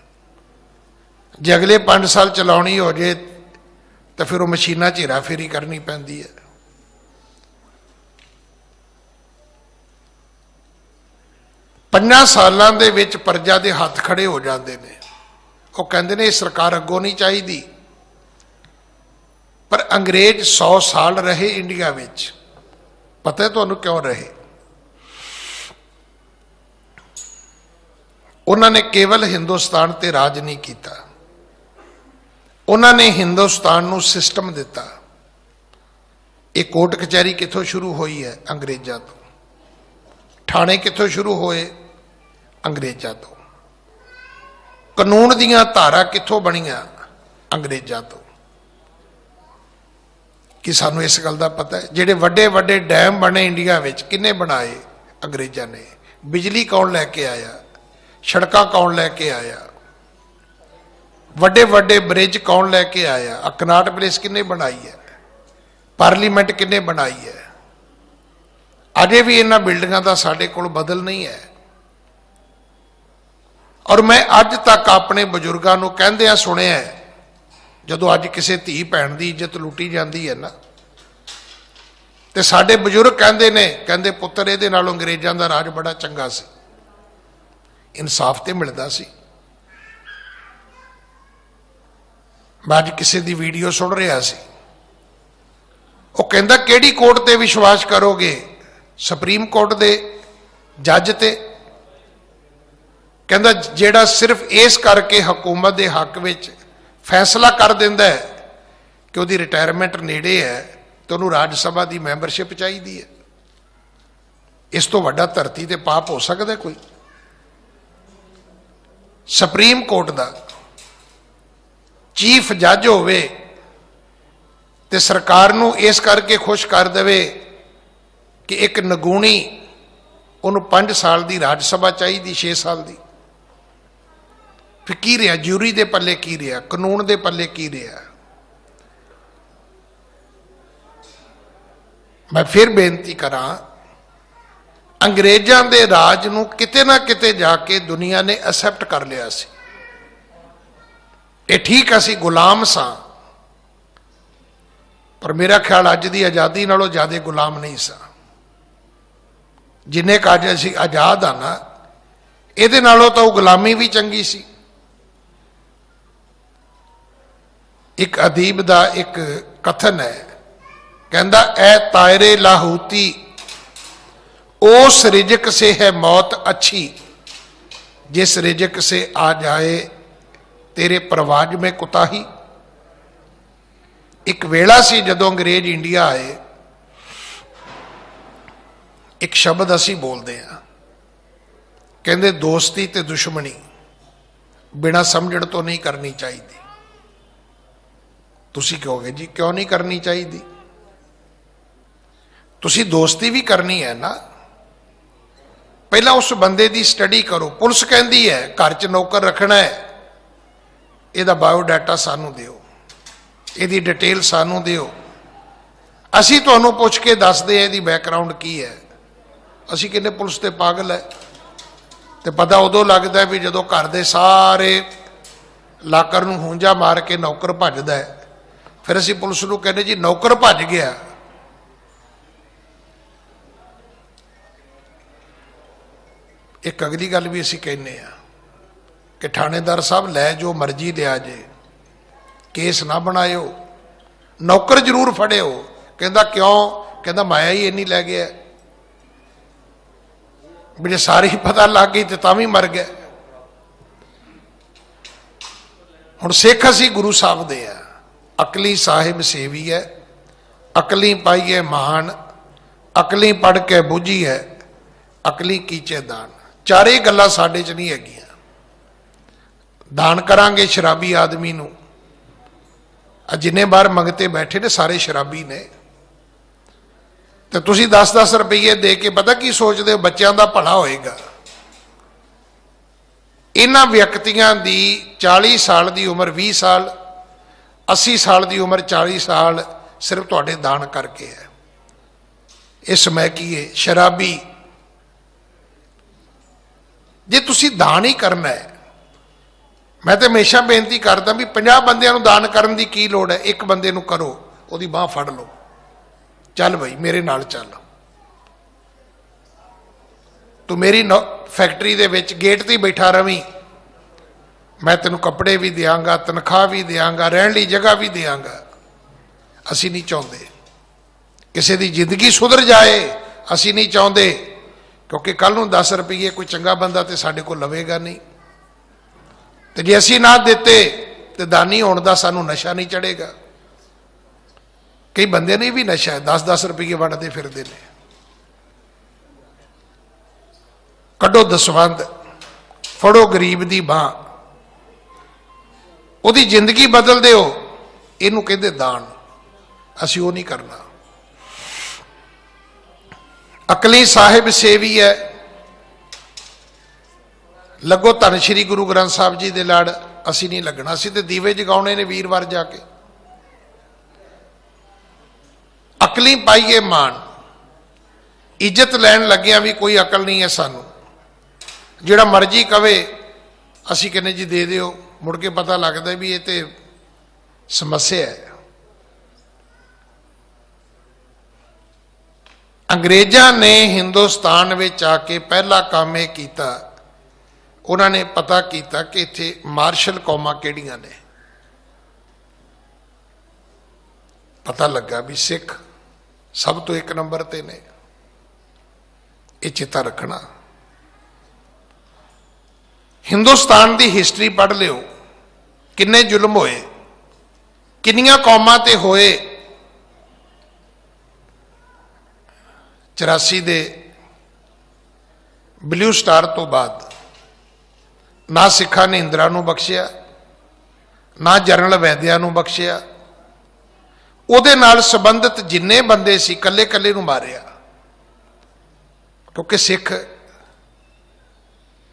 जे अगले 5 साल चलाउणी हो जाए तो फिर वो मशीनां च हेरा फेरी करनी पैंदी है। 5 सालां दे विच प्रजा दे हत्थ खड़े हो जाते हैं। वो कहते हैं सरकार अगों नहीं चाहिए। पर अंग्रेज 100 साल रहे इंडिया विच। पता है तुहानूं क्यों रहे? उन्होंने केवल हिंदुस्तान ते राज नहीं किया, उन्होंने हिंदुस्तान नूं सिस्टम दिता। ये कोर्ट कचहरी कित्थों शुरू हुई है? अंग्रेज़ां तो। थाने कित्थों शुरू होए? अंग्रेज़ां तो। कानून दीआं धारा कित्थों बणीआं? अंग्रेज़ां तो। कि सानूं इस गल दा पता है? जिहड़े वड्डे वड्डे डैम बने इंडिया विच किन्ने बनाए? अंग्रेज़ां ने। बिजली कौन लैके आया? सड़कां कौन लैके आया? वड्डे वड्डे ब्रिज कौन लैके आया? कनॉट प्लेस किन्ने बनाई है? पार्लीमेंट किन्ने बनाई है? अजे भी इन्हां बिल्डिंगां दा साडे कोल बदल नहीं है। और मैं अज तक अपने बजुर्गों नूं कहंदिआं सुणिआ है, जदों अज किसी धी भैन की इज्जत लुटी जाती है ना, तो साडे बजुर्ग कहंदे ने, कहंदे पुत्तर इहदे नालों अंग्रेज़ां दा राज बड़ा चंगा सी, इंसाफ ते मिलदा सी। मैं अज किसी की वीडियो सुन रहा सी, वो कहंदा किहड़ी कोर्ट ते विश्वास करोगे? सुप्रीम कोर्ट दे जज ते? कहंदा जिहड़ा सिर्फ इस करके हुकूमत के हक विच फैसला कर दिंदा है कि उहदी रिटायरमेंट नेड़े है तो उहनूं राज सभा की मैंबरशिप चाहिए है। इस तो वड्डा धरती ते पाप हो सकदा कोई? सुप्रीम कोर्ट दा चीफ जज होवे ते सरकार नूं इस करके खुश कर देवे कि एक नगूणी उन्होंने 5 साल की राज सभा चाहिए, 6 साल की। फिर की रहा? ज्यूरी दे पल्ले की रहा? कानून दे पल्ले की रहा? मैं फिर बेनती करा, अंग्रेज़ां दे राज नूं किते ना किते जाके दुनिया ने एक्सेप्ट कर लिया सी। ये ठीक असी गुलाम सां, पर मेरा ख्याल अज की आज़ादी नालों ज़्यादा गुलाम नहीं सा। जिन्ने अज असी आज़ाद हाँ ना, ये नालों तो गुलामी भी चंगी सी। एक अदीब का एक कथन है, कहंदा ए तायरे लाहूती ओस रिजक से है मौत अच्छी, जिस रिजक से आ जाए तेरे परवाज में कुताही। एक वेला सी जदों अंग्रेज इंडिया आए, एक शब्द असी बोलते हैं, कहते दोस्ती ते दुश्मनी बिना समझण तो नहीं करनी चाहिए। तुसी कहोगे जी क्यों नहीं करनी चाहिए? तुसी दोस्ती भी करनी है ना, पहला उस बंदे की स्टडी करो। पुलिस कहती है घर च नौकर रखना है, ਇਹਦਾ बायोडाटा सानू दिओ, ਇਹਦੀ डिटेल सानू दिओ, ਅਸੀਂ ਤੁਹਾਨੂੰ ਪੁੱਛ ਕੇ ਦੱਸਦੇ ਆ ਇਹਦੀ बैकग्राउंड की है। ਅਸੀਂ ਕਹਿੰਦੇ पुलिस ਤੇ पागल है, तो पता उदों लगता है भी जो घर के सारे लाकर नूं हूंजा मार के नौकर भजदा है, फिर असीं पुलिस नूं कहने जी नौकर भज गया। एक अगली गल भी असीं कहने कि थानेदार साहब लै जो मर्जी लिया जे, केस ना बनायो, नौकर जरूर फड़ियो। कहता क्यों? कहता माया ही इन्नी लै गया, भी सारी पता लग गई तो तां भी मर गया। हुण सिख असी गुरु साहब दे आ, अकली साहिब सेवी है, अकली पाईए महान, अकली पढ़ के बुझी है, अकली कीचे दान। चारे गल्लां साडे च नहीं हैगियां। दान करांगे शराबी आदमी नूं, जिन्ने बार मंगते बैठे ने सारे शराबी ने, तो तुसी 10-10 रुपये दे के पता की सोचते हो बच्चों का भला होएगा। इन्हां व्यक्तियों की 40 साल की उम्र 20 साल, 80 साल की उम्र 40 साल सिर्फ तुहाडे दान करके है। इस समय की है शराबी। जे तुसी दान ही करना है, मैं तो हमेशा बेनती करता भी 50 बंदियां नूं दान करन दी की लोड़ है, एक बंदे नूं करो, उहदी बांह फड़ लो, चल भाई मेरे नाल चल, तू मेरी फैक्ट्री दे विच गेट ते बैठा रवी, मैं तेनू कपड़े भी देंगा, तनख्वाह भी देंगा, रहने लई जगह भी देंगा। असी नहीं चाहते किसी की जिंदगी सुधर जाए, असी नहीं चाहते, क्योंकि कल नूं 10 रुपये कोई चंगा बंदा तो साडे कोल लवेगा नहीं, तो जे असी ना देते तो दानी होने का सानू नशा नहीं चढ़ेगा। कई बंदे ने भी नशा है, 10-10 रुपये वंडते फिरते हैं। कड्डो दसवंध, फड़ो गरीब की बांह, उहदी जिंदगी बदल दिओ, इनू कहते दान। असी वो नहीं करना। अकली साहिब सेवी है, लगो धन श्री गुरु ग्रंथ साहब जी दे लड़, असी नहीं लगना। असी तो दीवे जगाने ने वीरवार जाके। अकली पाईए मान, इज्जत लैन लग्या भी कोई अकल नहीं है सानू, जिहड़ा मर्जी कवे असी कहने जी दे दिओ, मुड़ के पता लगता भी ये तो समस्या है। अंग्रेज़ां ने हिंदुस्तान विच आके पहला काम यह कीता, उन्होंने पता किया कि इत्थे मार्शल कौमां किहड़ियां ने। पता लगा भी सिख सब तो एक नंबर ते ने। ये चेता रखना। हिंदुस्तान की हिस्टरी पढ़ लियो, किन्ने जुल्म होए, किन्नियां कौमां ते होए। 84 दे ब्लू स्टार तो बाद ना सिखा ने इंदिरा नूं बख्शिया, ना जनरल वैद्या नूं बख्शिया। उहदे नाल संबंधित जिन्ने बंदे सी कल्ले कल्ले नूं मारिया, क्योंकि सिख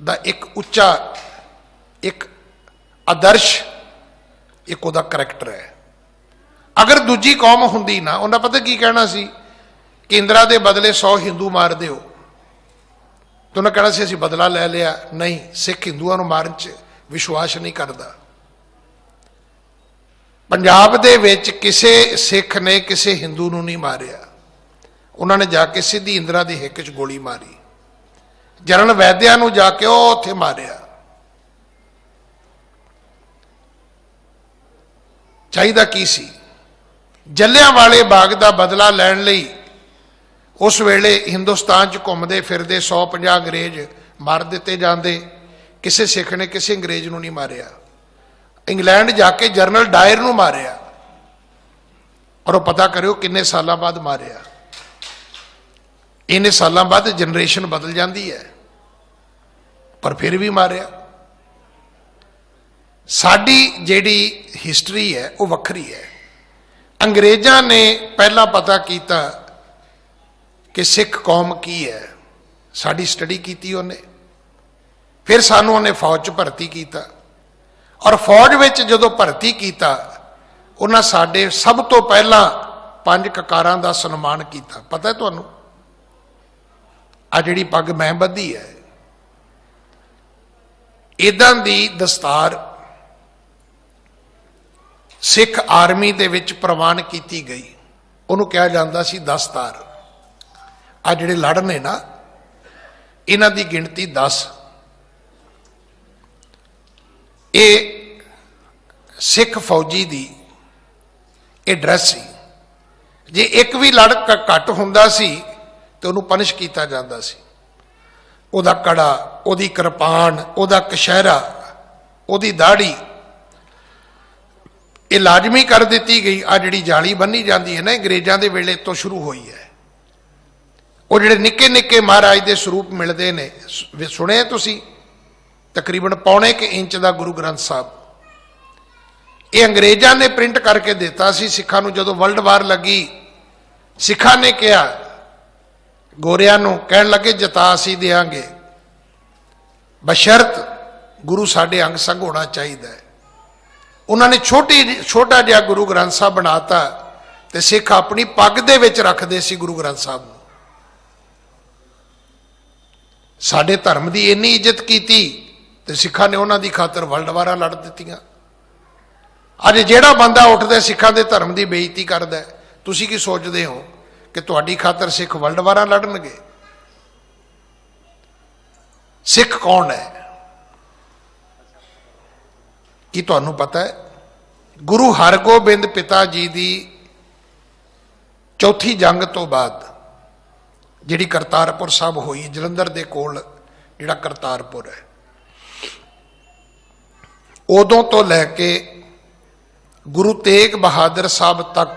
दा एक उच्चा एक आदर्श एक उहदा करैक्टर है। अगर दूजी कौम हुंदी ना, उन्हें पता की कहना सी कि इंदिरा दे बदले 100 हिंदू मार दिओ, तो उन्हें कहना सी असीं बदला लै लिया। नहीं, सिख हिंदुआं नूं मारन च विश्वास नहीं करता। पंजाब दे विच किसे सिख ने किसे हिंदू नूं नहीं मारिया, उन्होंने जाके सीधी इंदिरा दी हिक च गोली मारी। जनरल वैद्या नूं जाके वो उत्थे मारिया। चाहिदा की सी? जलियांवाले बाग दा बदला लैण लई उस वेले हिंदुस्तान च घूमते फिरते 150 अंग्रेज मार दिते जाते किसी सिख ने किसी अंग्रेज नूं नहीं मारिया। इंग्लैंड जाके जनरल डायर नूं मारिया, और वो पता करियो किन्ने सालों बाद मारिया। इन्ने सालों बाद जनरेशन बदल जाती है, पर फिर भी मारिया। साडी जिहड़ी हिस्टरी है वो वक्री है। अंग्रेज़ां ने पहला पता किया कि सिख कौम की है, साडी स्टडी की उन्हें, फिर सानू उन्हें फौज च भर्ती किया, और फौज विच जदों भर्ती किया उन्हां साडे सब तो पहला 5 ककारां दा सन्मान किया। पता है तुहानू आ जिहड़ी पग मैं बधी है, इदां दी दस्तार सिख आर्मी दे विच प्रवान की गई। उन्होंने कहा जाता सी दस्तार। आ जिहड़े लड़ ने ना, इन्हां दी गिणती 10। ये सिख फौजी दी ये ड्रैस सी। जे एक भी लड़ घट हुंदा सी तो उन्होंने पनिश किया जाता सी। उहदा कड़ा, उहदी किरपान, उहदा कशहरा, उहदी दाढ़ी ये लाजमी कर दी गई। आ जिहड़ी जाली बन्नी जाती है ना, अंग्रेज़ों के वेले तो शुरू हुई है। वो जिहड़े निक्के निक्के महाराज के स्वरूप मिलते हैं, सुने तुसी, तकरीबन 1.25 इंच का गुरु ग्रंथ साहब, ये अंग्रेज़ों ने प्रिंट करके दिता सी सिखां नूं। जदों वर्ल्ड वार लगी, सिखां ने कहा गोरियां नूं, कहण लगे जता असीं देंगे, बशर्त गुरु साडे अंग संग होना चाहिए। उन्होंने छोटा जिहा गुरु ग्रंथ साहब बनाता, तो सिख अपनी पग दे विच रखदे सी गुरु ग्रंथ साहब नूं। साडे धर्म की इन्नी इज्जत की, तो सिखां ने उन्हां दी खातर वर्ल्ड वारां लड़ दित्तियां। अज जिहड़ा बंदा उठदा सिखां दे धर्म की बेइज्जती करदा, तुसीं की सोचदे हो कि तुहाडी खातर सिख वर्ल्ड वारां लड़नगे? सिख कौन है कि तुहानूं पता है? गुरु हरगोबिंद पिता जी की चौथी जंग तो बाद जिहड़ी करतारपुर साहब हुई, जलंधर दे कोल जिहड़ा करतारपुर है, उदों तो लैके गुरु तेग बहादुर साहब तक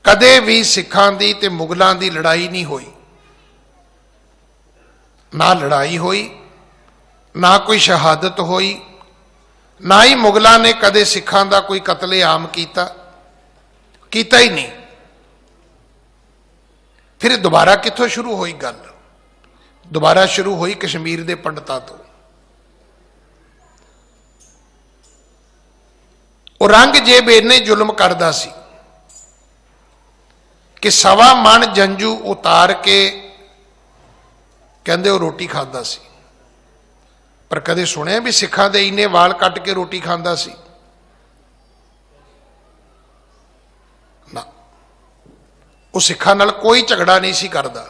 कदे भी सिखां दी ते मुगलों की लड़ाई नहीं हुई। ना लड़ाई हुई, ना कोई शहादत हुई, ना ही मुगलों ने कदे सिखां दा कोई कतलेआम कीता ही नहीं। फिर दोबारा कित्थों शुरू हुई गल? दोबारा शुरू हुई कश्मीर के पंडितां तो। औरंगजेब इन्ने जुल्म करदा सी कि 1.25 मन जंजू उतार के कहंदे वो रोटी खांदा सी। पर कदे सुने भी सिखां दे इन्ने वाल कट के रोटी खांदा सी? ना, वो सिखां नाल कोई झगड़ा नहीं सी करदा।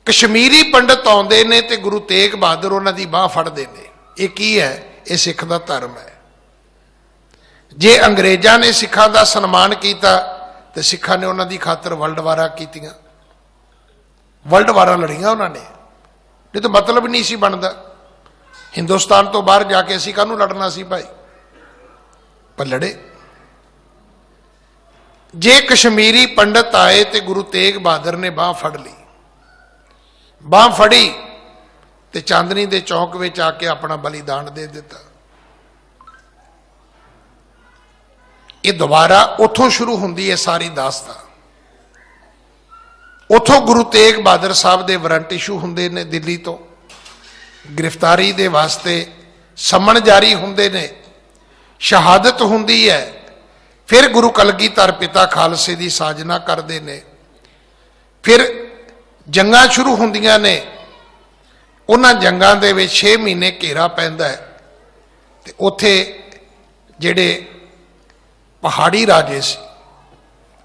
कश्मीरी पंडित आउंदे ने ते गुरु तेग बहादुर उन्हां दी बांह फड़दे ने। ये की है? ये सिख दा धर्म है। जे अंग्रेज़ां ने सिखां दा सन्मान किया तो सिखां ने उन्हां दी खातर वर्ल्ड वारां कीतियां, वर्ल्ड वारां लड़ियां उन्होंने। नहीं तो मतलब नहीं सी बनता। हिंदुस्तान तो बाहर जाके असीं काहनूं लड़ना सी भाई? पर लड़े। जे कश्मीरी पंडित आए तो गुरु तेग बहादुर ने बांह फड़ ली, बांह फड़ी ते चांदनी दे चौक में आके अपना बलिदान दे दिता। ये दोबारा उथों शुरू होंदी है सारी दास्तान। उथों गुरु तेग बहादुर साहब के वारंट इशू होंदे ने, दिल्ली तो गिरफ्तारी दे वास्ते समन जारी होंदे ने, शहादत होंदी है। फिर गुरु कलगीधर पिता खालसे की साजना करते हैं। फिर जंगां शुरू होंदियां ने। उन्हां जंगां दे विच 6 महीने घेरा पैंदा है ते उत्थे जिहड़े पहाड़ी राजे सी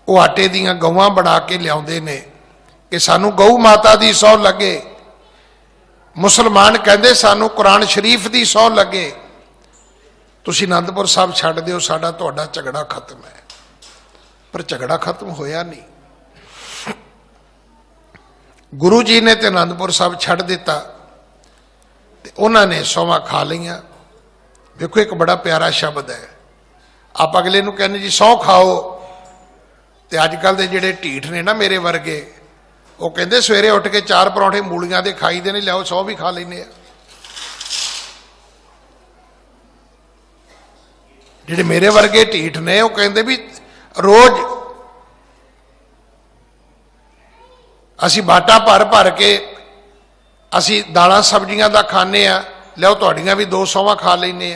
वो आटे दीयां गऊआं बना के लियाउंदे ने कि सानू गऊ माता की सौह लगे। मुसलमान कहंदे सानू कुरान शरीफ की सौह लगे। तुसीं आनंदपुर साहब छड्ड दिओ, साडा तुहाडा झगड़ा खत्म है। पर झगड़ा खत्म होया नहीं। गुरु जी ने तो आनंदपुर साहब छड्ड दिता उन्होंने सौवां खा लिया। देखो एक बड़ा प्यारा शब्द है, आप अगले नूं कहने जी सौ खाओ, तो अजकल के जिहड़े ढीठ ने ना मेरे वर्गे, वो कहते सवेरे उठ के 4 परौंठे मूलियां दे खाई दे, नहीं लियाओ 100 भी खा लेने। जिहड़े मेरे वर्गे ढीठ ने वो कहते भी रोज असी बाटा भर भर के असी दालां सब्जियां दा खाने आ, लियाओ तुहाड़ियां भी 200 खा लेने।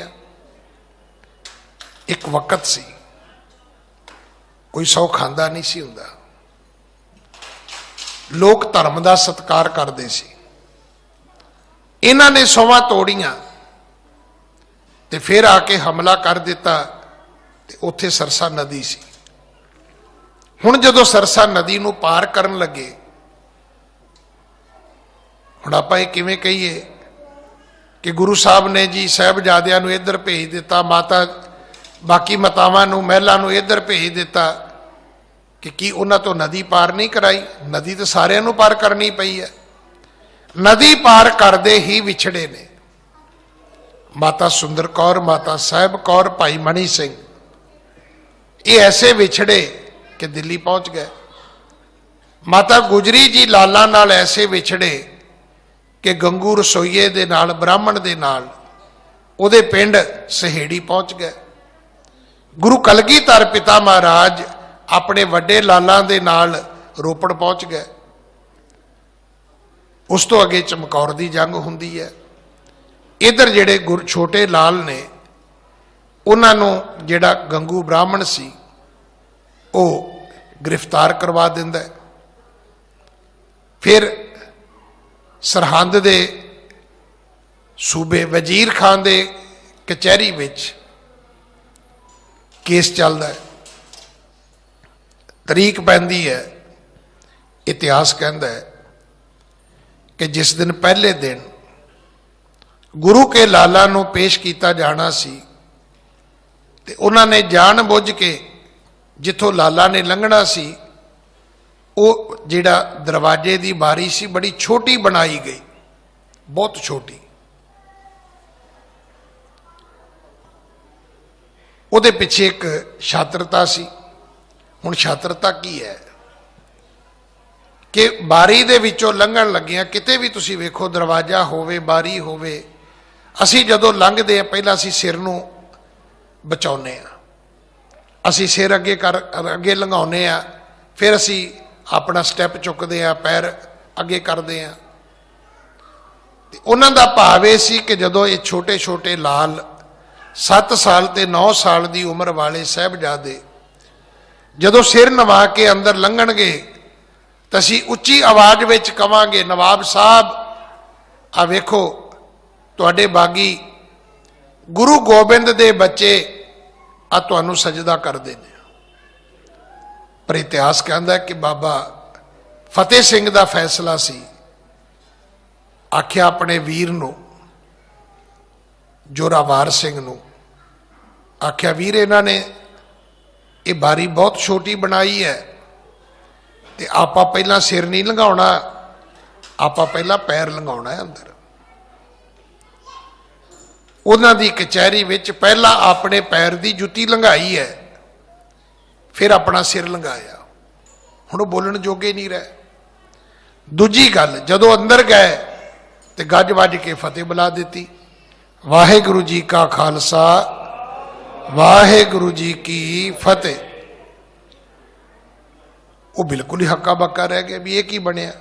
एक वक्त सी कोई 100 खांदा नहीं सी हुंदा, लोग धर्म का सत्कार करते सी। इन्हां ने 100 तोड़ियां ते फिर आके हमला कर दिता, ते उत्थे सरसा नदी सी। हुण जदों सरसा नदी नूं पार करन लगे, हुण आपां इह किवें कहीए कि गुरु साहब ने जी साहिबजादियां नूं इधर भेज दिता, माता बाकी मातावां नूं महलां नूं इधर भेज दिता, कि उन्हां तो नदी पार नहीं कराई। नदी तो सारिआं नूं पार करनी पई है। नदी पार करदे ही विछड़े ने माता सुंदर कौर, माता साहिब कौर, भाई मनी सिंह, ये ऐसे विछड़े कि दिल्ली पहुंच गए। माता गुजरी जी लाला नाल ऐसे विछड़े कि गंगू रसोईए दे नाल, ब्राह्मण दे नाल, उहदे पिंड सहेड़ी पहुंच गए। गुरु कलगीधर पिता महाराज अपने वड्डे लाला दे नाल रोपड़ पहुंच गए। उस तो अगे चमकौर दी जंग हुंदी है। इधर जिहड़े गुरु छोटे लाल ने, उन्होंने जिहड़ा गंगू ब्राह्मण सी वो गिरफ्तार करवा दिंदा है। फिर सरहंद दे सूबे वजीर खान दे कचहरी विच केस चलता है, तरीक पैंदी है। इतिहास कहता है कि जिस दिन पहले दिन गुरु के लाला नूं पेश किया जाना सी, ते उन्होंने जान बुझ के जिथों लाला ने लंघना सी, वो जिहड़ा दरवाजे की बारी सी बड़ी छोटी बनाई गई, बहुत छोटी। उहदे पिछे एक छात्रता सी। हुण छात्रता की है कि बारी दे विचों लंघण लगियां किते भी तुसीं वेखो, दरवाजा होवे बारी होवे, असी जदों लंघदे हां पहलां असी सिर नूं बचाउने आ, असी सिर अगे लंघाउने आ, फिर असी अपना स्टैप चुकते हैं, पैर अगे करते हैं। उन्हों का भाव यह सी कि जदों ये छोटे छोटे लाल 7 साल ते 9 साल की उम्र वाले साहिबजादे जदों सिर नवा के अंदर लंघणगे, तो असी उच्ची आवाज में कहांगे, नवाब साहब आ वेखो तुहाडे बागी गुरु गोबिंद दे बच्चे आ तुहानूं सजदा करदे ने। पर इतिहास कहता है कि बाबा फतेह सिंह का फैसला सी, आख्या अपने वीर नूं, जोरावर सिंह नूं आख्या, वीर इन्हां ने ये बारी बहुत छोटी बनाई है, ते आपां पहलां सिर नहीं लंघाउणा, आपां पहलां पैर लंघाउणा है अंदर। उन्हां दी कचहरी विच पहलां अपने पैर की जुत्ती लंघाई है, फिर अपना सिर लंघाया। हुण बोलण जोगे नहीं रहे। दूजी गल, जदों अंदर गए तो गज वज के फतेह बुला दी, वाहेगुरु जी का खालसा वाहेगुरु जी की फतेह। वो बिल्कुल ही हक्का बक्का रह गया भी ये की बनया।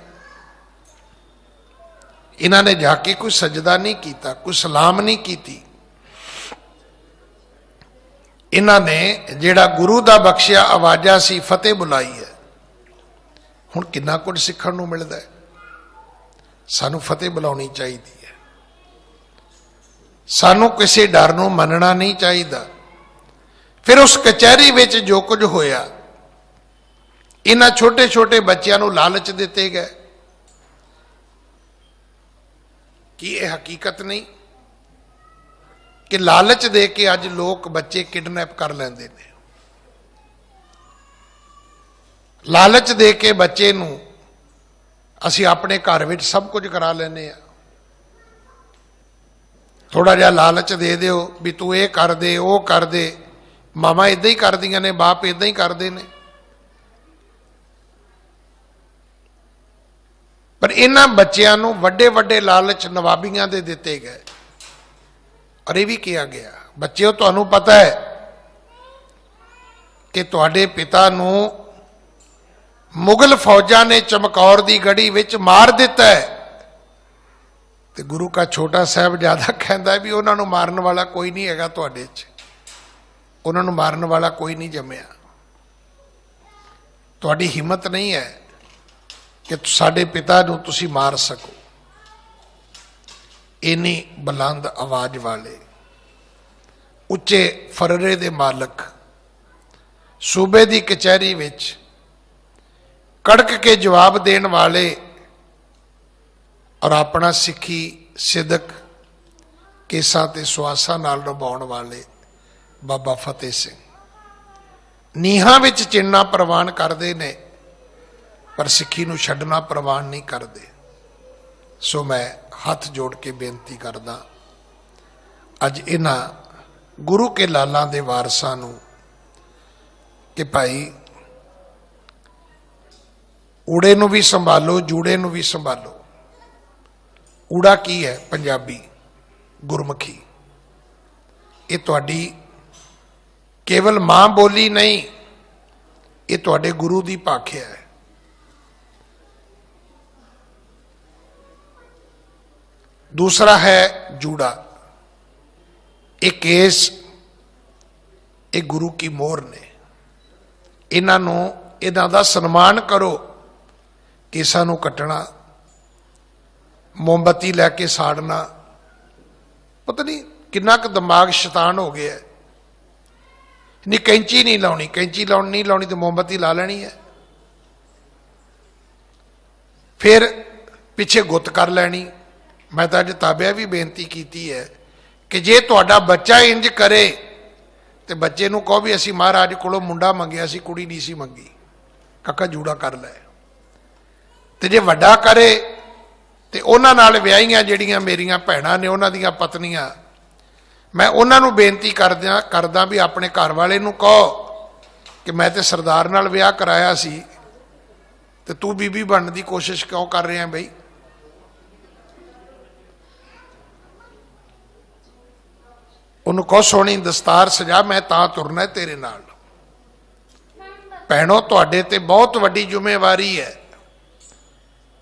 इन्होंने जाके कोई सजदा नहीं किया, कोई सलाम नहीं की। इन्होंने जिहड़ा गुरु का बख्शिया आवाजा सी फतेह बुलाई है। हुण कितना कुछ सीखण नूं मिलदा है। सानू फतेह बुलाउणी चाहिए है, सानू किसी डर नूं मनना नहीं चाहिए। फिर उस कचहरी विच जो कुछ होया, इन्हां छोटे छोटे बच्चों नूं लालच दिते गए कि यह हकीकत नहीं कि लालच दे के अज लोग बच्चे किडनैप कर लेंदे ने। लालच दे के बच्चे नूं असी अपने घर विच सब कुछ करा लेने आ। थोड़ा जिहा लालच दे दिओ भी तू ये कर दे वो कर दे। मावां इदां ही करदियां ने, बाप इदां ही करदे ने। पर इन्हां बच्चियां नूं वड्डे वड्डे लालच नवाबियां दे दिते गए। और यह भी कहा गया, बच्चों तुहानूं पता है कि तुहाडे पिता नूं मुगल फौजां ने चमकौर की गढ़ी विच मार दिता है। तो गुरु का छोटा साहिबजादा कहता है भी उन्होंने मारन वाला कोई नहीं है, तुहाडे च उन्होंने मारन वाला कोई नहीं जम्मिया। तुहाडी हिम्मत नहीं है कि साडे पिता नूं तुसीं मार सको। इन्नी बुलंद आवाज वाले उच्चे फररे दे मालक सूबे की कचहरी विच कड़क के जवाब देने वाले और अपना सिक्खी सिदक केसां ते सुआसां नाल निभाउण वाले बाबा फतेह सिंह नीहां विच चिन्ना प्रवान करते ने, पर सिक्खी नूं छड्डना प्रवान नहीं करते। सो मैं हाथ जोड़ के बेनती करदा, अज इन्हां गुरु के लालां दे वारसां नूं कि भाई ऊड़े नूं भी संभालो, जूड़े नूं भी संभालो। ऊड़ा की है? पंजाबी गुरमुखी। ये तुहाडी केवल मां बोली नहीं, ये तुहाडे गुरु दी भाख्या है। दूसरा है जूड़ा। एक केस एक गुरु की मोहर ने। इन्हां दा सन्मान करो। केसां नूं कटना, मोमबत्ती लैके साड़ना, पता नहीं किन्ना क दिमाग शैतान हो गया है। नहीं कैंची नहीं लाउनी, कैंची नहीं लाउनी तो मोमबत्ती ला लेनी है। फिर पिछे गुत कर लैनी। मैं तो अज ताबिया भी बेनती की है कि जे तुहाडा बच्चा इंज करे तो बच्चे नूं कहो भी असीं महाराज कोलों मुंडा मंगिया सी, कुड़ी नहीं सी मंगी, काका जूड़ा कर लै। ते जे वड्डा करे तो उन्हां नाल विआहियां जिहड़ियां मेरियां भैणां ने, उन्हां दियां पत्नियां, मैं उन्हां नूं बेनती करदा भी अपने घर वाले नूं कहो कि मैं तो सरदार नाल विआह कराया सी ते तू बीबी बनने की कोशिश क्यों कर रहा बई। उन्होंने कहो सोहनी दस्तार सजा, मैं तां तुरना है तेरे नाल। भैणों तुहाडे ते बहुत वड्डी जिम्मेवारी है,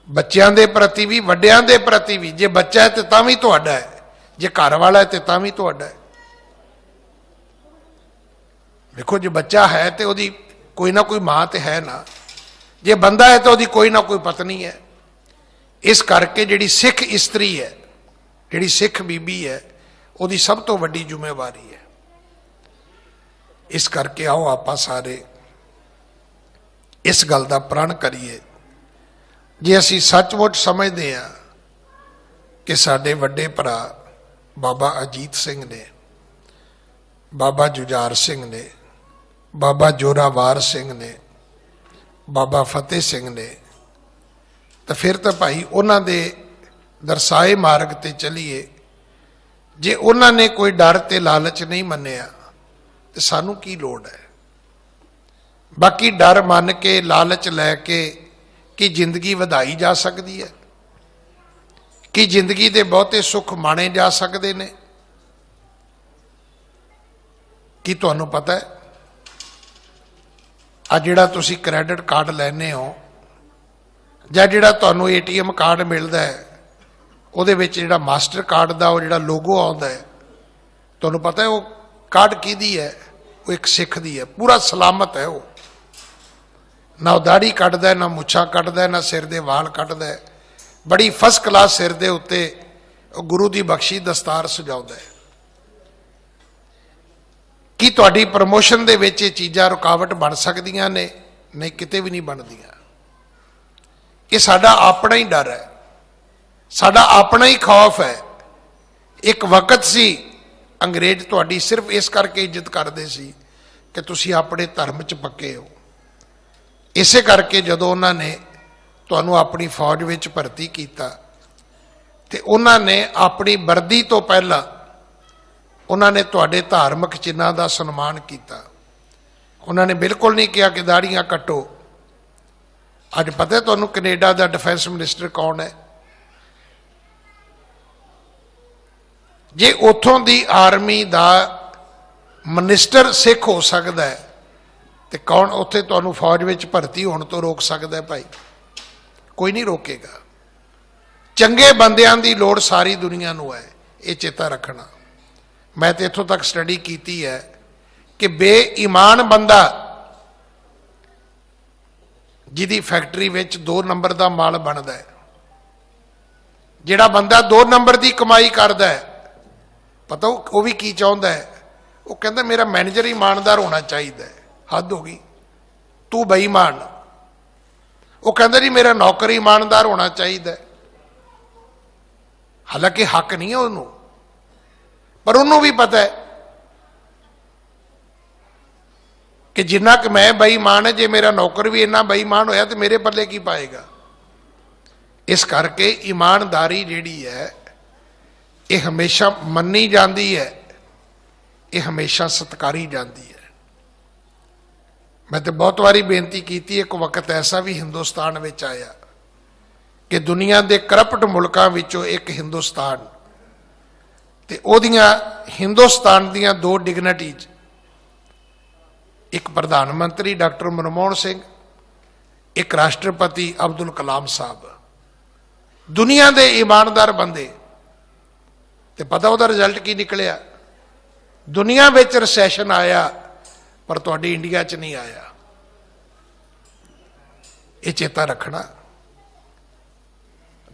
बच्चों के प्रति भी, वड्डियां के प्रति भी। जे बच्चा है तो तां भी तुहाडा है, जे घर वाला है तो तां भी तुहाडा है। देखो जे बच्चा है तो वही कोई ना कोई मां तो है ना, जे बंदा है तो वही कोई ना कोई पत्नी है। इस करके जिहड़ी सिख इस्त्री है, जिहड़ी सिख बीबी है, ਉਹਦੀ सब तो वड्डी जिम्मेवारी है। इस करके आओ आपां सारे इस गल का प्रण करिए। जे असीं सचमुच समझते हैं कि साडे वड्डे भरा बाबा अजीत सिंह ने, बाबा जुझार सिंह ने, बाबा जोरावर सिंह ने, बाबा फतेह सिंह ने, तो फिर तो भाई उन्हां दे दरसाए मार्ग ते चलीए। जे उन्होंने कोई डर ते लालच नहीं मन्निया तो सानू की लोड़ है। बाकी डर मन के लालच लैके कि जिंदगी वधाई जा सकती है, कि जिंदगी के बहुते सुख माणे जा सकते ने। कि तुहानू पता है आ जिहड़ा तुसी क्रैडिट कार्ड लैने हो जां जिहड़ा तुहानू ATM कार्ड मिलता है, ਉਹਦੇ ਵਿੱਚ ਜਿਹੜਾ ਮਾਸਟਰ ਕਾਰਡ ਦਾ ਉਹ ਜਿਹੜਾ ਲੋਗੋ ਆਉਂਦਾ ਹੈ, ਤੁਹਾਨੂੰ ਪਤਾ ਹੈ ਉਹ ਕਾਰਡ ਕਿਹਦੀ ਹੈ? ਉਹ ਇੱਕ ਸਿੱਖ ਦੀ ਹੈ। ਪੂਰਾ ਸਲਾਮਤ ਹੈ। ਉਹ ਨਾ ਦਾੜੀ ਕੱਢਦਾ, ਨਾ ਮੁੱਛਾਂ ਕੱਢਦਾ, ਨਾ ਸਿਰ ਦੇ ਵਾਲ ਕੱਢਦਾ, ਬੜੀ ਫਸਟ ਕਲਾਸ ਸਿਰ ਦੇ ਉੱਤੇ ਉਹ ਗੁਰੂ ਦੀ ਬਖਸ਼ੀ ਦਸਤਾਰ ਸਜਾਉਂਦਾ ਹੈ। ਕੀ ਤੁਹਾਡੀ ਪ੍ਰਮੋਸ਼ਨ ਦੇ ਵਿੱਚ ਇਹ ਚੀਜ਼ਾਂ ਰੁਕਾਵਟ ਬਣ ਸਕਦੀਆਂ ਨੇ? ਨਹੀਂ, ਕਿਤੇ ਵੀ ਨਹੀਂ ਬਣਦੀਆਂ। ਇਹ ਸਾਡਾ ਆਪਣਾ ਹੀ ਡਰ ਹੈ, साडा अपना ही खौफ है। एक वक्त सी अंग्रेज तुहाडी सिर्फ इस करके इज्जत करते सी कि तुसी अपने धर्म च पक्के हो। इसे करके जदों उन्होंने तुहानू अपनी फौज विच भर्ती किया तो उन्होंने अपनी वर्दी तो पहला ਉਹਨਾਂ ਨੇ ਤੁਹਾਡੇ ਧਾਰਮਿਕ ਚਿੰਨ੍ਹਾਂ ਦਾ ਸਨਮਾਨ ਕੀਤਾ। ਉਹਨਾਂ ਨੇ ਬਿਲਕੁਲ ਨਹੀਂ ਕਿਹਾ ਕਿ ਦਾੜੀਆਂ ਕੱਟੋ। ਅੱਜ ਪਤਾ ਤੁਹਾਨੂੰ ਕੈਨੇਡਾ ਦਾ ਡਿਫੈਂਸ ਮਿਨਿਸਟਰ ਕੌਣ ਹੈ? ਜੇ ਉੱਥੋਂ ਦੀ ਆਰਮੀ ਦਾ ਮਿਨਿਸਟਰ ਸਿੱਖ ਹੋ ਸਕਦਾ ਹੈ ਤੇ ਕੌਣ ਉੱਥੇ ਤੁਹਾਨੂੰ ਫੌਜ ਵਿੱਚ ਭਰਤੀ ਹੋਣ ਤੋਂ ਰੋਕ ਸਕਦਾ ਹੈ? ਭਾਈ ਕੋਈ ਨਹੀਂ ਰੋਕੇਗਾ। ਚੰਗੇ ਬੰਦਿਆਂ ਦੀ ਲੋੜ ਸਾਰੀ ਦੁਨੀਆ ਨੂੰ ਹੈ, ਇਹ ਚੇਤਾ ਰੱਖਣਾ। ਮੈਂ ਤੇ ਇੱਥੋਂ ਤੱਕ ਸਟੱਡੀ ਕੀਤੀ ਹੈ ਕਿ ਬੇਈਮਾਨ ਬੰਦਾ ਜਿਹਦੀ ਫੈਕਟਰੀ ਵਿੱਚ 2 ਨੰਬਰ ਦਾ ਮਾਲ ਬਣਦਾ ਹੈ, ਜਿਹੜਾ ਬੰਦਾ 2 ਨੰਬਰ ਦੀ ਕਮਾਈ ਕਰਦਾ ਹੈ, ਪਤਾ ਉਹ ਵੀ ਕੀ ਚਾਹੁੰਦਾ ਹੈ? ਉਹ ਕਹਿੰਦਾ ਮੇਰਾ ਮੈਨੇਜਰ ਇਮਾਨਦਾਰ ਹੋਣਾ ਚਾਹੀਦਾ ਹੈ। ਹੱਦ ਹੋ ਗਈ, ਤੂੰ ਬੇਈਮਾਨ। ਉਹ ਕਹਿੰਦਾ ਜੀ ਮੇਰਾ ਨੌਕਰ ਇਮਾਨਦਾਰ ਹੋਣਾ ਚਾਹੀਦਾ ਹੈ। ਹਾਲਾਂਕਿ ਹੱਕ ਨਹੀਂ ਹੈ ਉਹਨੂੰ, ਪਰ ਉਹਨੂੰ ਵੀ ਪਤਾ ਹੈ ਕਿ ਜਿੰਨਾ ਕਿ ਮੈਂ ਬੇਈਮਾਨ ਹੈ, ਜੇ ਮੇਰਾ ਨੌਕਰ ਵੀ ਇੰਨਾ ਬੇਈਮਾਨ ਹੋਇਆ ਤੇ ਮੇਰੇ ਪੱਲੇ ਕੀ ਪਾਏਗਾ। ਇਸ ਕਰਕੇ ਇਮਾਨਦਾਰੀ ਜਿਹੜੀ ਹੈ ਇਹ ਹਮੇਸ਼ਾ ਮੰਨੀ ਜਾਂਦੀ ਹੈ, ਇਹ ਹਮੇਸ਼ਾ ਸਤਿਕਾਰੀ ਜਾਂਦੀ ਹੈ। ਮੈਂ ਤੇ ਬਹੁਤ ਵਾਰੀ ਬੇਨਤੀ ਕੀਤੀ, ਇੱਕ ਵਕਤ ਐਸਾ ਵੀ ਹਿੰਦੁਸਤਾਨ ਵਿੱਚ ਆਇਆ ਕਿ ਦੁਨੀਆ ਦੇ ਕਰਪਟ ਮੁਲਕਾਂ ਵਿੱਚੋਂ ਇੱਕ ਹਿੰਦੁਸਤਾਨ, ਤੇ ਉਹਦੀਆਂ ਹਿੰਦੁਸਤਾਨ ਦੀਆਂ 2 ਡਿਗਨਿਟੀਜ਼, ਇੱਕ ਪ੍ਰਧਾਨ ਮੰਤਰੀ ਡਾਕਟਰ ਮਨਮੋਹਨ ਸਿੰਘ, ਇੱਕ ਰਾਸ਼ਟਰਪਤੀ ਅਬਦੁਲ ਕਲਾਮ ਸਾਹਿਬ, ਦੁਨੀਆ ਦੇ ਇਮਾਨਦਾਰ ਬੰਦੇ। ਤੇ ਪਤਾ ਉਹਦਾ ਰਿਜ਼ਲਟ ਕੀ ਨਿਕਲਿਆ? ਦੁਨੀਆ ਵਿੱਚ ਰਿਸੈਸ਼ਨ ਆਇਆ ਪਰ ਤੁਹਾਡੀ ਇੰਡੀਆ 'ਚ ਨਹੀਂ ਆਇਆ। ਇਹ ਚੇਤਾ ਰੱਖਣਾ।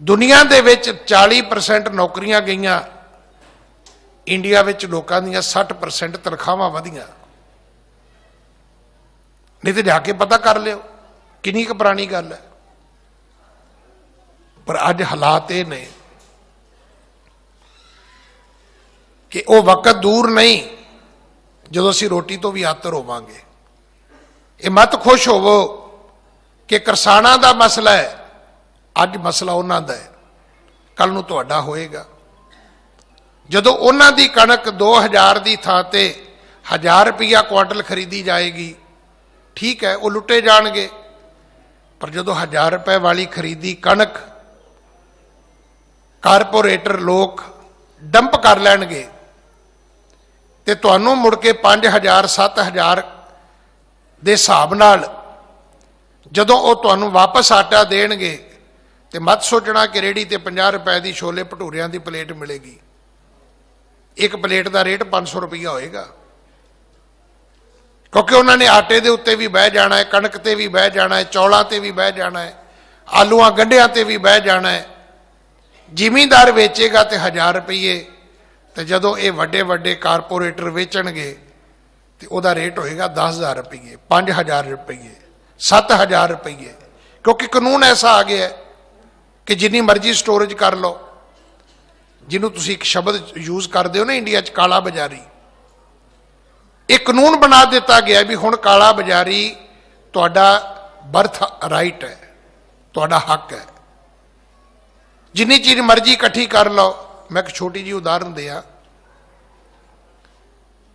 ਦੁਨੀਆ ਦੇ ਵਿੱਚ 40% ਨੌਕਰੀਆਂ ਗਈਆਂ, ਇੰਡੀਆ ਵਿੱਚ ਲੋਕਾਂ ਦੀਆਂ 60% ਤਨਖਾਹਾਂ ਵਧੀਆਂ। ਨਹੀਂ ਤੇ ਜਾ ਕੇ ਪਤਾ ਕਰ ਲਿਓ, ਕਿੰਨੀ ਕੁ ਪੁਰਾਣੀ ਗੱਲ ਹੈ। ਪਰ ਅੱਜ ਹਾਲਾਤ ਇਹ ਨੇ ਕਿ ਉਹ ਵਕਤ ਦੂਰ ਨਹੀਂ ਜਦੋਂ ਅਸੀਂ ਰੋਟੀ ਤੋਂ ਵੀ ਆਤਰ ਹੋਵਾਂਗੇ। ਇਹ ਮਤ ਖੁਸ਼ ਹੋਵੋ ਕਿ ਕਿਸਾਨਾਂ ਦਾ ਮਸਲਾ ਹੈ, ਅੱਜ ਮਸਲਾ ਉਹਨਾਂ ਦਾ ਹੈ, ਕੱਲ ਨੂੰ ਤੁਹਾਡਾ ਹੋਏਗਾ। ਜਦੋਂ ਉਹਨਾਂ ਦੀ ਕਣਕ 2000 ਦੀ ਥਾਂ ਤੇ 1000 ਰੁਪਇਆ ਕੁਆਂਟਲ ਖਰੀਦੀ ਜਾਏਗੀ, ਠੀਕ ਹੈ, ਉਹ ਲੁੱਟੇ ਜਾਣਗੇ। ਪਰ ਜਦੋਂ 1000 ਰੁਪਏ ਵਾਲੀ ਖਰੀਦੀ ਕਣਕ ਕਾਰਪੋਰੇਟਰ ਲੋਕ ਡੰਪ ਕਰ ਲੈਣਗੇ ਤੇ ਤੁਹਾਨੂੰ ਮੁੜ ਕੇ 5000 7000 ਦੇ ਹਿਸਾਬ ਨਾਲ ਜਦੋਂ ਉਹ ਤੁਹਾਨੂੰ ਵਾਪਸ ਆਟਾ ਦੇਣਗੇ ਤੇ ਮਤ ਸੋਚਣਾ ਕਿ ਰੇਹੜੀ ਤੇ 50 ਰੁਪਏ ਦੀ ਛੋਲੇ ਭਟੂਰਿਆਂ ਦੀ ਪਲੇਟ ਮਿਲੇਗੀ। ਇੱਕ ਪਲੇਟ ਦਾ ਰੇਟ 500 ਰੁਪਈਆ ਹੋਏਗਾ, ਕਿਉਂਕਿ ਉਹਨਾਂ ਨੇ ਆਟੇ ਦੇ ਉੱਤੇ ਵੀ ਬਹਿ ਜਾਣਾ ਹੈ, ਕਣਕ ਤੇ ਵੀ ਬਹਿ ਜਾਣਾ ਹੈ, ਚੌਲਾਂ ਤੇ ਵੀ ਬਹਿ ਜਾਣਾ ਹੈ, ਆਲੂਆਂ ਗੰਢਿਆਂ ਤੇ ਵੀ ਬਹਿ ਜਾਣਾ ਹੈ। ਜ਼ਿਮੀਂਦਾਰ ਵੇਚੇਗਾ ਤੇ 1000 ਰੁਪਈਏ, ਤੇ ਜਦੋਂ ਇਹ ਵੱਡੇ ਵੱਡੇ ਕਾਰਪੋਰੇਟਰ ਵੇਚਣਗੇ ਤੇ ਉਹਦਾ ਰੇਟ ਹੋਏਗਾ 10000 ਰੁਪਈਏ, 5000 ਰੁਪਈਏ, 7000 ਰੁਪਈਏ। ਕਿਉਂਕਿ ਕਾਨੂੰਨ ਐਸਾ ਆ ਗਿਆ ਕਿ ਜਿੰਨੀ ਮਰਜ਼ੀ ਸਟੋਰੇਜ ਕਰ ਲਓ। ਜਿਹਨੂੰ ਤੁਸੀਂ ਇੱਕ ਸ਼ਬਦ ਯੂਜ਼ ਕਰਦੇ ਹੋ ਨਾ ਇੰਡੀਆ 'ਚ, ਕਾਲਾ ਬਾਜ਼ਾਰੀ, ਇਹ ਕਾਨੂੰਨ ਬਣਾ ਦਿੱਤਾ ਗਿਆ ਵੀ ਹੁਣ ਕਾਲਾ ਬਾਜ਼ਾਰੀ ਤੁਹਾਡਾ ਬਰਥ ਰਾਈਟ ਹੈ, ਤੁਹਾਡਾ ਹੱਕ ਹੈ। ਜਿੰਨੀ ਚੀਜ਼ ਮਰਜ਼ੀ ਇਕੱਠੀ ਕਰ ਲਓ। ਮੈਂ ਇੱਕ ਛੋਟੀ ਜਿਹੀ ਉਦਾਹਰਨ ਦਿਆਂ,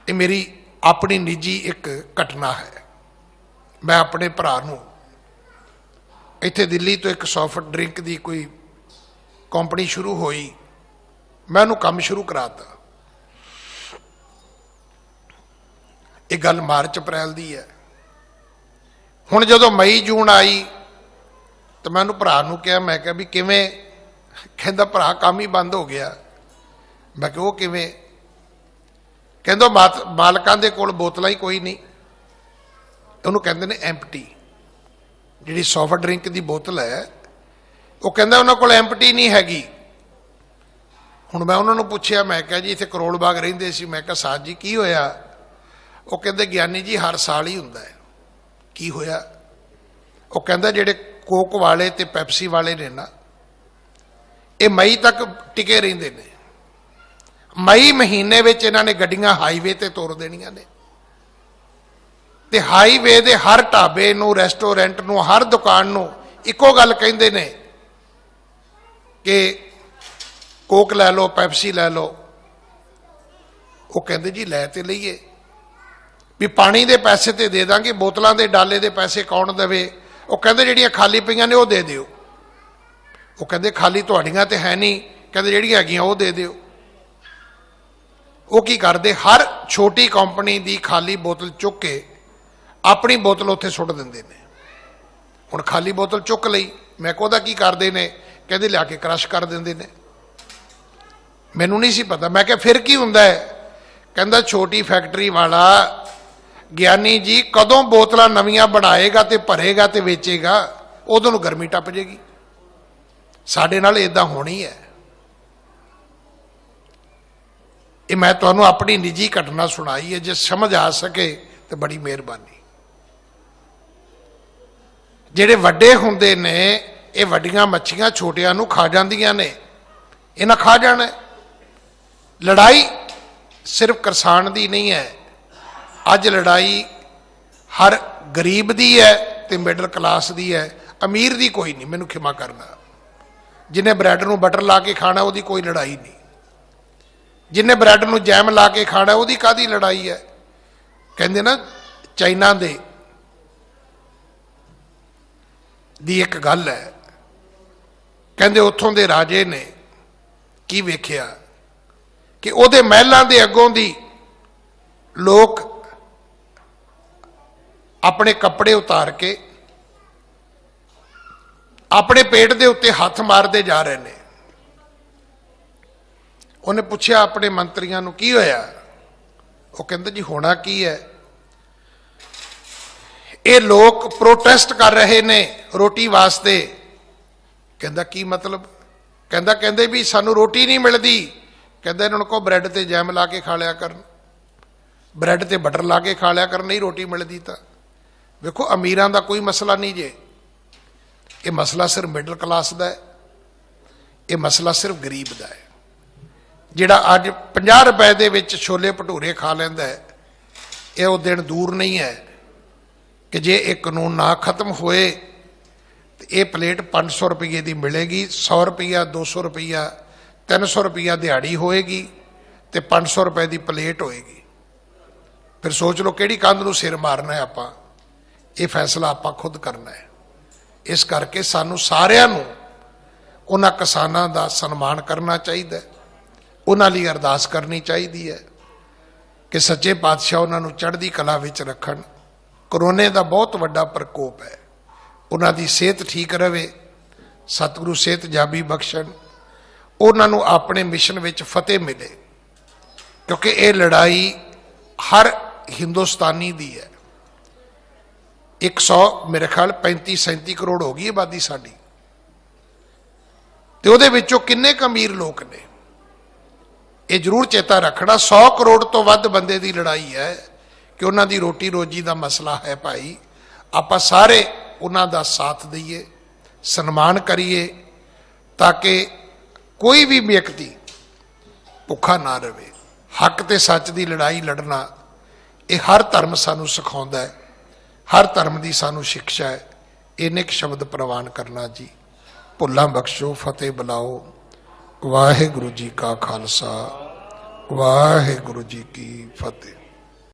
ਇਹ ਮੇਰੀ ਆਪਣੀ ਨਿੱਜੀ ਇੱਕ ਘਟਨਾ ਹੈ। ਮੈਂ ਆਪਣੇ ਭਰਾ ਨੂੰ ਇੱਥੇ ਦਿੱਲੀ ਤੋਂ ਇੱਕ ਸੌਫਟ ਡਰਿੰਕ ਦੀ ਕੋਈ ਕੰਪਨੀ ਸ਼ੁਰੂ ਹੋਈ, ਮੈਂ ਉਹਨੂੰ ਕੰਮ ਸ਼ੁਰੂ ਕਰਾਤਾ। ਇਹ ਗੱਲ ਮਾਰਚ ਅਪ੍ਰੈਲ ਦੀ ਹੈ। ਹੁਣ ਜਦੋਂ ਮਈ ਜੂਨ ਆਈ ਤਾਂ ਮੈਂ ਉਹਨੂੰ ਭਰਾ ਨੂੰ ਕਿਹਾ, ਮੈਂ ਕਿਹਾ ਵੀ ਕਿਵੇਂ? ਕਹਿੰਦਾ ਭਰਾ ਕੰਮ ਹੀ ਬੰਦ ਹੋ ਗਿਆ। ਮੈਂ ਕਿਹਾ ਉਹ ਕਿਵੇਂ? ਕਹਿੰਦਾ ਮਾਲਕਾਂ ਦੇ ਕੋਲ ਬੋਤਲਾਂ ਹੀ ਕੋਈ ਨਹੀਂ, ਉਹਨੂੰ ਕਹਿੰਦੇ ਨੇ ਐਮਪਟੀ। ਜਿਹੜੀ ਸੌਫਟ ਡਰਿੰਕ ਦੀ ਬੋਤਲ ਹੈ, ਉਹ ਕਹਿੰਦਾ ਉਹਨਾਂ ਕੋਲ ਐਮਪਟੀ ਨਹੀਂ ਹੈਗੀ। ਹੁਣ ਮੈਂ ਉਹਨਾਂ ਨੂੰ ਪੁੱਛਿਆ, ਮੈਂ ਕਿਹਾ ਜੀ ਇੱਥੇ ਕਰੋਲ ਬਾਗ ਰਹਿੰਦੇ ਸੀ, ਮੈਂ ਕਿਹਾ ਸਾਜ ਜੀ ਕੀ ਹੋਇਆ? ਉਹ ਕਹਿੰਦੇ ਗਿਆਨੀ ਜੀ ਹਰ ਸਾਲ ਹੀ ਹੁੰਦਾ ਹੈ। ਕੀ ਹੋਇਆ? ਉਹ ਕਹਿੰਦਾ ਜਿਹੜੇ ਕੋਕ ਵਾਲੇ ਤੇ ਪੈਪਸੀ ਵਾਲੇ ਨੇ ਨਾ, ਇਹ ਮਈ ਤੱਕ ਟਿਕੇ ਰਹਿੰਦੇ ਨੇ। ਮਈ ਮਹੀਨੇ ਵਿੱਚ ਇਹਨਾਂ ਨੇ ਗੱਡੀਆਂ ਹਾਈਵੇ ਤੇ ਤੋਰ ਦੇਣੀਆਂ ਨੇ, ਤੇ ਹਾਈਵੇ ਦੇ ਹਰ ਢਾਬੇ ਨੂੰ, ਰੈਸਟੋਰੈਂਟ ਨੂੰ, ਹਰ ਦੁਕਾਨ ਨੂੰ ਇੱਕੋ ਗੱਲ ਕਹਿੰਦੇ ਨੇ ਕਿ ਕੋਕ ਲੈ ਲਓ, ਪੈਪਸੀ ਲੈ ਲਓ। वो कहते जी लै ते लईए भी पानी के पैसे तो दे देंगे, बोतलों के डाले के पैसे कौन देवे? वो कहते जिहड़ियां खाली पईयां ने वो दे दिओ। वो कहते खाली तुहाड़ियां ते है नहीं, कहते जिहड़ियां हैगियां वो दे दिओ। वो की करते, हर छोटी कंपनी की खाली बोतल चुक के अपनी बोतल उत्थे सुट दिंदे ने। हुण खाली बोतल चुक लई, मैं कहदा की करदे ने? कहते लिया के क्रश कर दिंदे ने। मैनू नहीं सी पता, मैं क्या फिर की हुंदा है? कहंदा छोटी फैक्टरी वाला ज्ञानी जी कदों बोतलां नवीआं बनाएगा ते भरेगा ते वेचेगा, उदों नूं गर्मी टप जाएगी। साडे नाल इदां होनी है। ये मैं तुहानूं अपनी निजी घटना सुनाई है, जे समझ आ सके तो बड़ी मेहरबानी। जिहड़े वड्डे हुंदे ने ये वड्डियां मच्छियां छोटियां नूं खा जांदियां ने, इन्हां खा जाना। लड़ाई सिर्फ किसान दी नहीं है, अज लड़ाई हर गरीब दी है ते मिडल क्लास दी है, अमीर दी कोई नहीं। मैनूं खिमा करना, जिन्हें ब्रैड नूं बटर ला के खाना उहदी कोई लड़ाई नहीं, जिन्हें ब्रैड नूं जैम ला के खाना उहदी काहदी लड़ाई है? कहंदे ना चाइना दी एक गल है, कहंदे उत्थों दे राजे ने की वेखिया कि उहदे महलां दे अगों दी लोग अपने कपड़े उतार के अपने पेट दे उत्ते हथ मारते जा रहे हैं। उन्हें पूछा अपने मंत्रियों नूं की होया? वो कहंदे जी होना की है, ये लोग प्रोटेस्ट कर रहे ने रोटी वास्ते। कहंदा की मतलब? कहंदे भी सानू रोटी नहीं मिलती। कहंदा इन्हां नूं कहो ब्रैड ते जैम ला के खा लिया करन, ब्रैड ते बटर ला के खा लिया कर, नहीं रोटी मिलती। तो देखो अमीरां दा कोई मसला नहीं जे, ये मसला सिर्फ मिडल क्लास का है, ये मसला सिर्फ गरीब का है। जिहड़ा अज 50 रुपए दे विच छोले भटूरे खा लैंदा है, ये वो दिन दूर नहीं है कि जे एक कानून ना खत्म होए तो ये प्लेट 500 रुपये की मिलेगी। 100 रुपया, 200 रुपया, 300 रुपया दिहाड़ी होएगी तो 500 रुपए की प्लेट होएगी। फिर सोच लो किहड़ी कंध नूं सिर मारना है। आपां ये फैसला आपां खुद करना है। इस करके सानू सारिआं नूं उन्हां किसानां दा सन्मान करना चाहिए, उन्हां लई अरदास करनी चाहिए है कि सच्चे पातशाह उन्हां नूं चढ़दी कला विच रखण। करोने का बहुत वड्डा प्रकोप है, उन्हां दी सेहत ठीक रहे, सतगुरु सेहत जाबी बख्शण, उन्हां नूं अपने मिशन विच फतेह मिले, क्योंकि ये लड़ाई हर हिंदुस्तानी दी है। 100 मेरे ख्याल 35-37 करोड़ हो गई आबादी साडी, ते उहदे विचों किन्ने क अमीर लोग ने? ये जरूर चेता रखना, 100 करोड़ तो वध बंदे की लड़ाई है कि उन्हां दी रोटी रोजी का मसला है। भाई आपां सारे उन्हां दा साथ दईए, सन्मान करिए, ताकि कोई भी व्यक्ति भुखा ना रहे। हक ते सच की लड़ाई लड़ना ये हर धर्म सानू सिखाउंदा है, हर धर्म की सानू शिक्षा है। इन्ने क शब्द प्रवान करना जी। भुल्लां बख्शो, फतेह बुलाओ। वाहिगुरु जी का खालसा, वाहिगुरु जी की फतेह।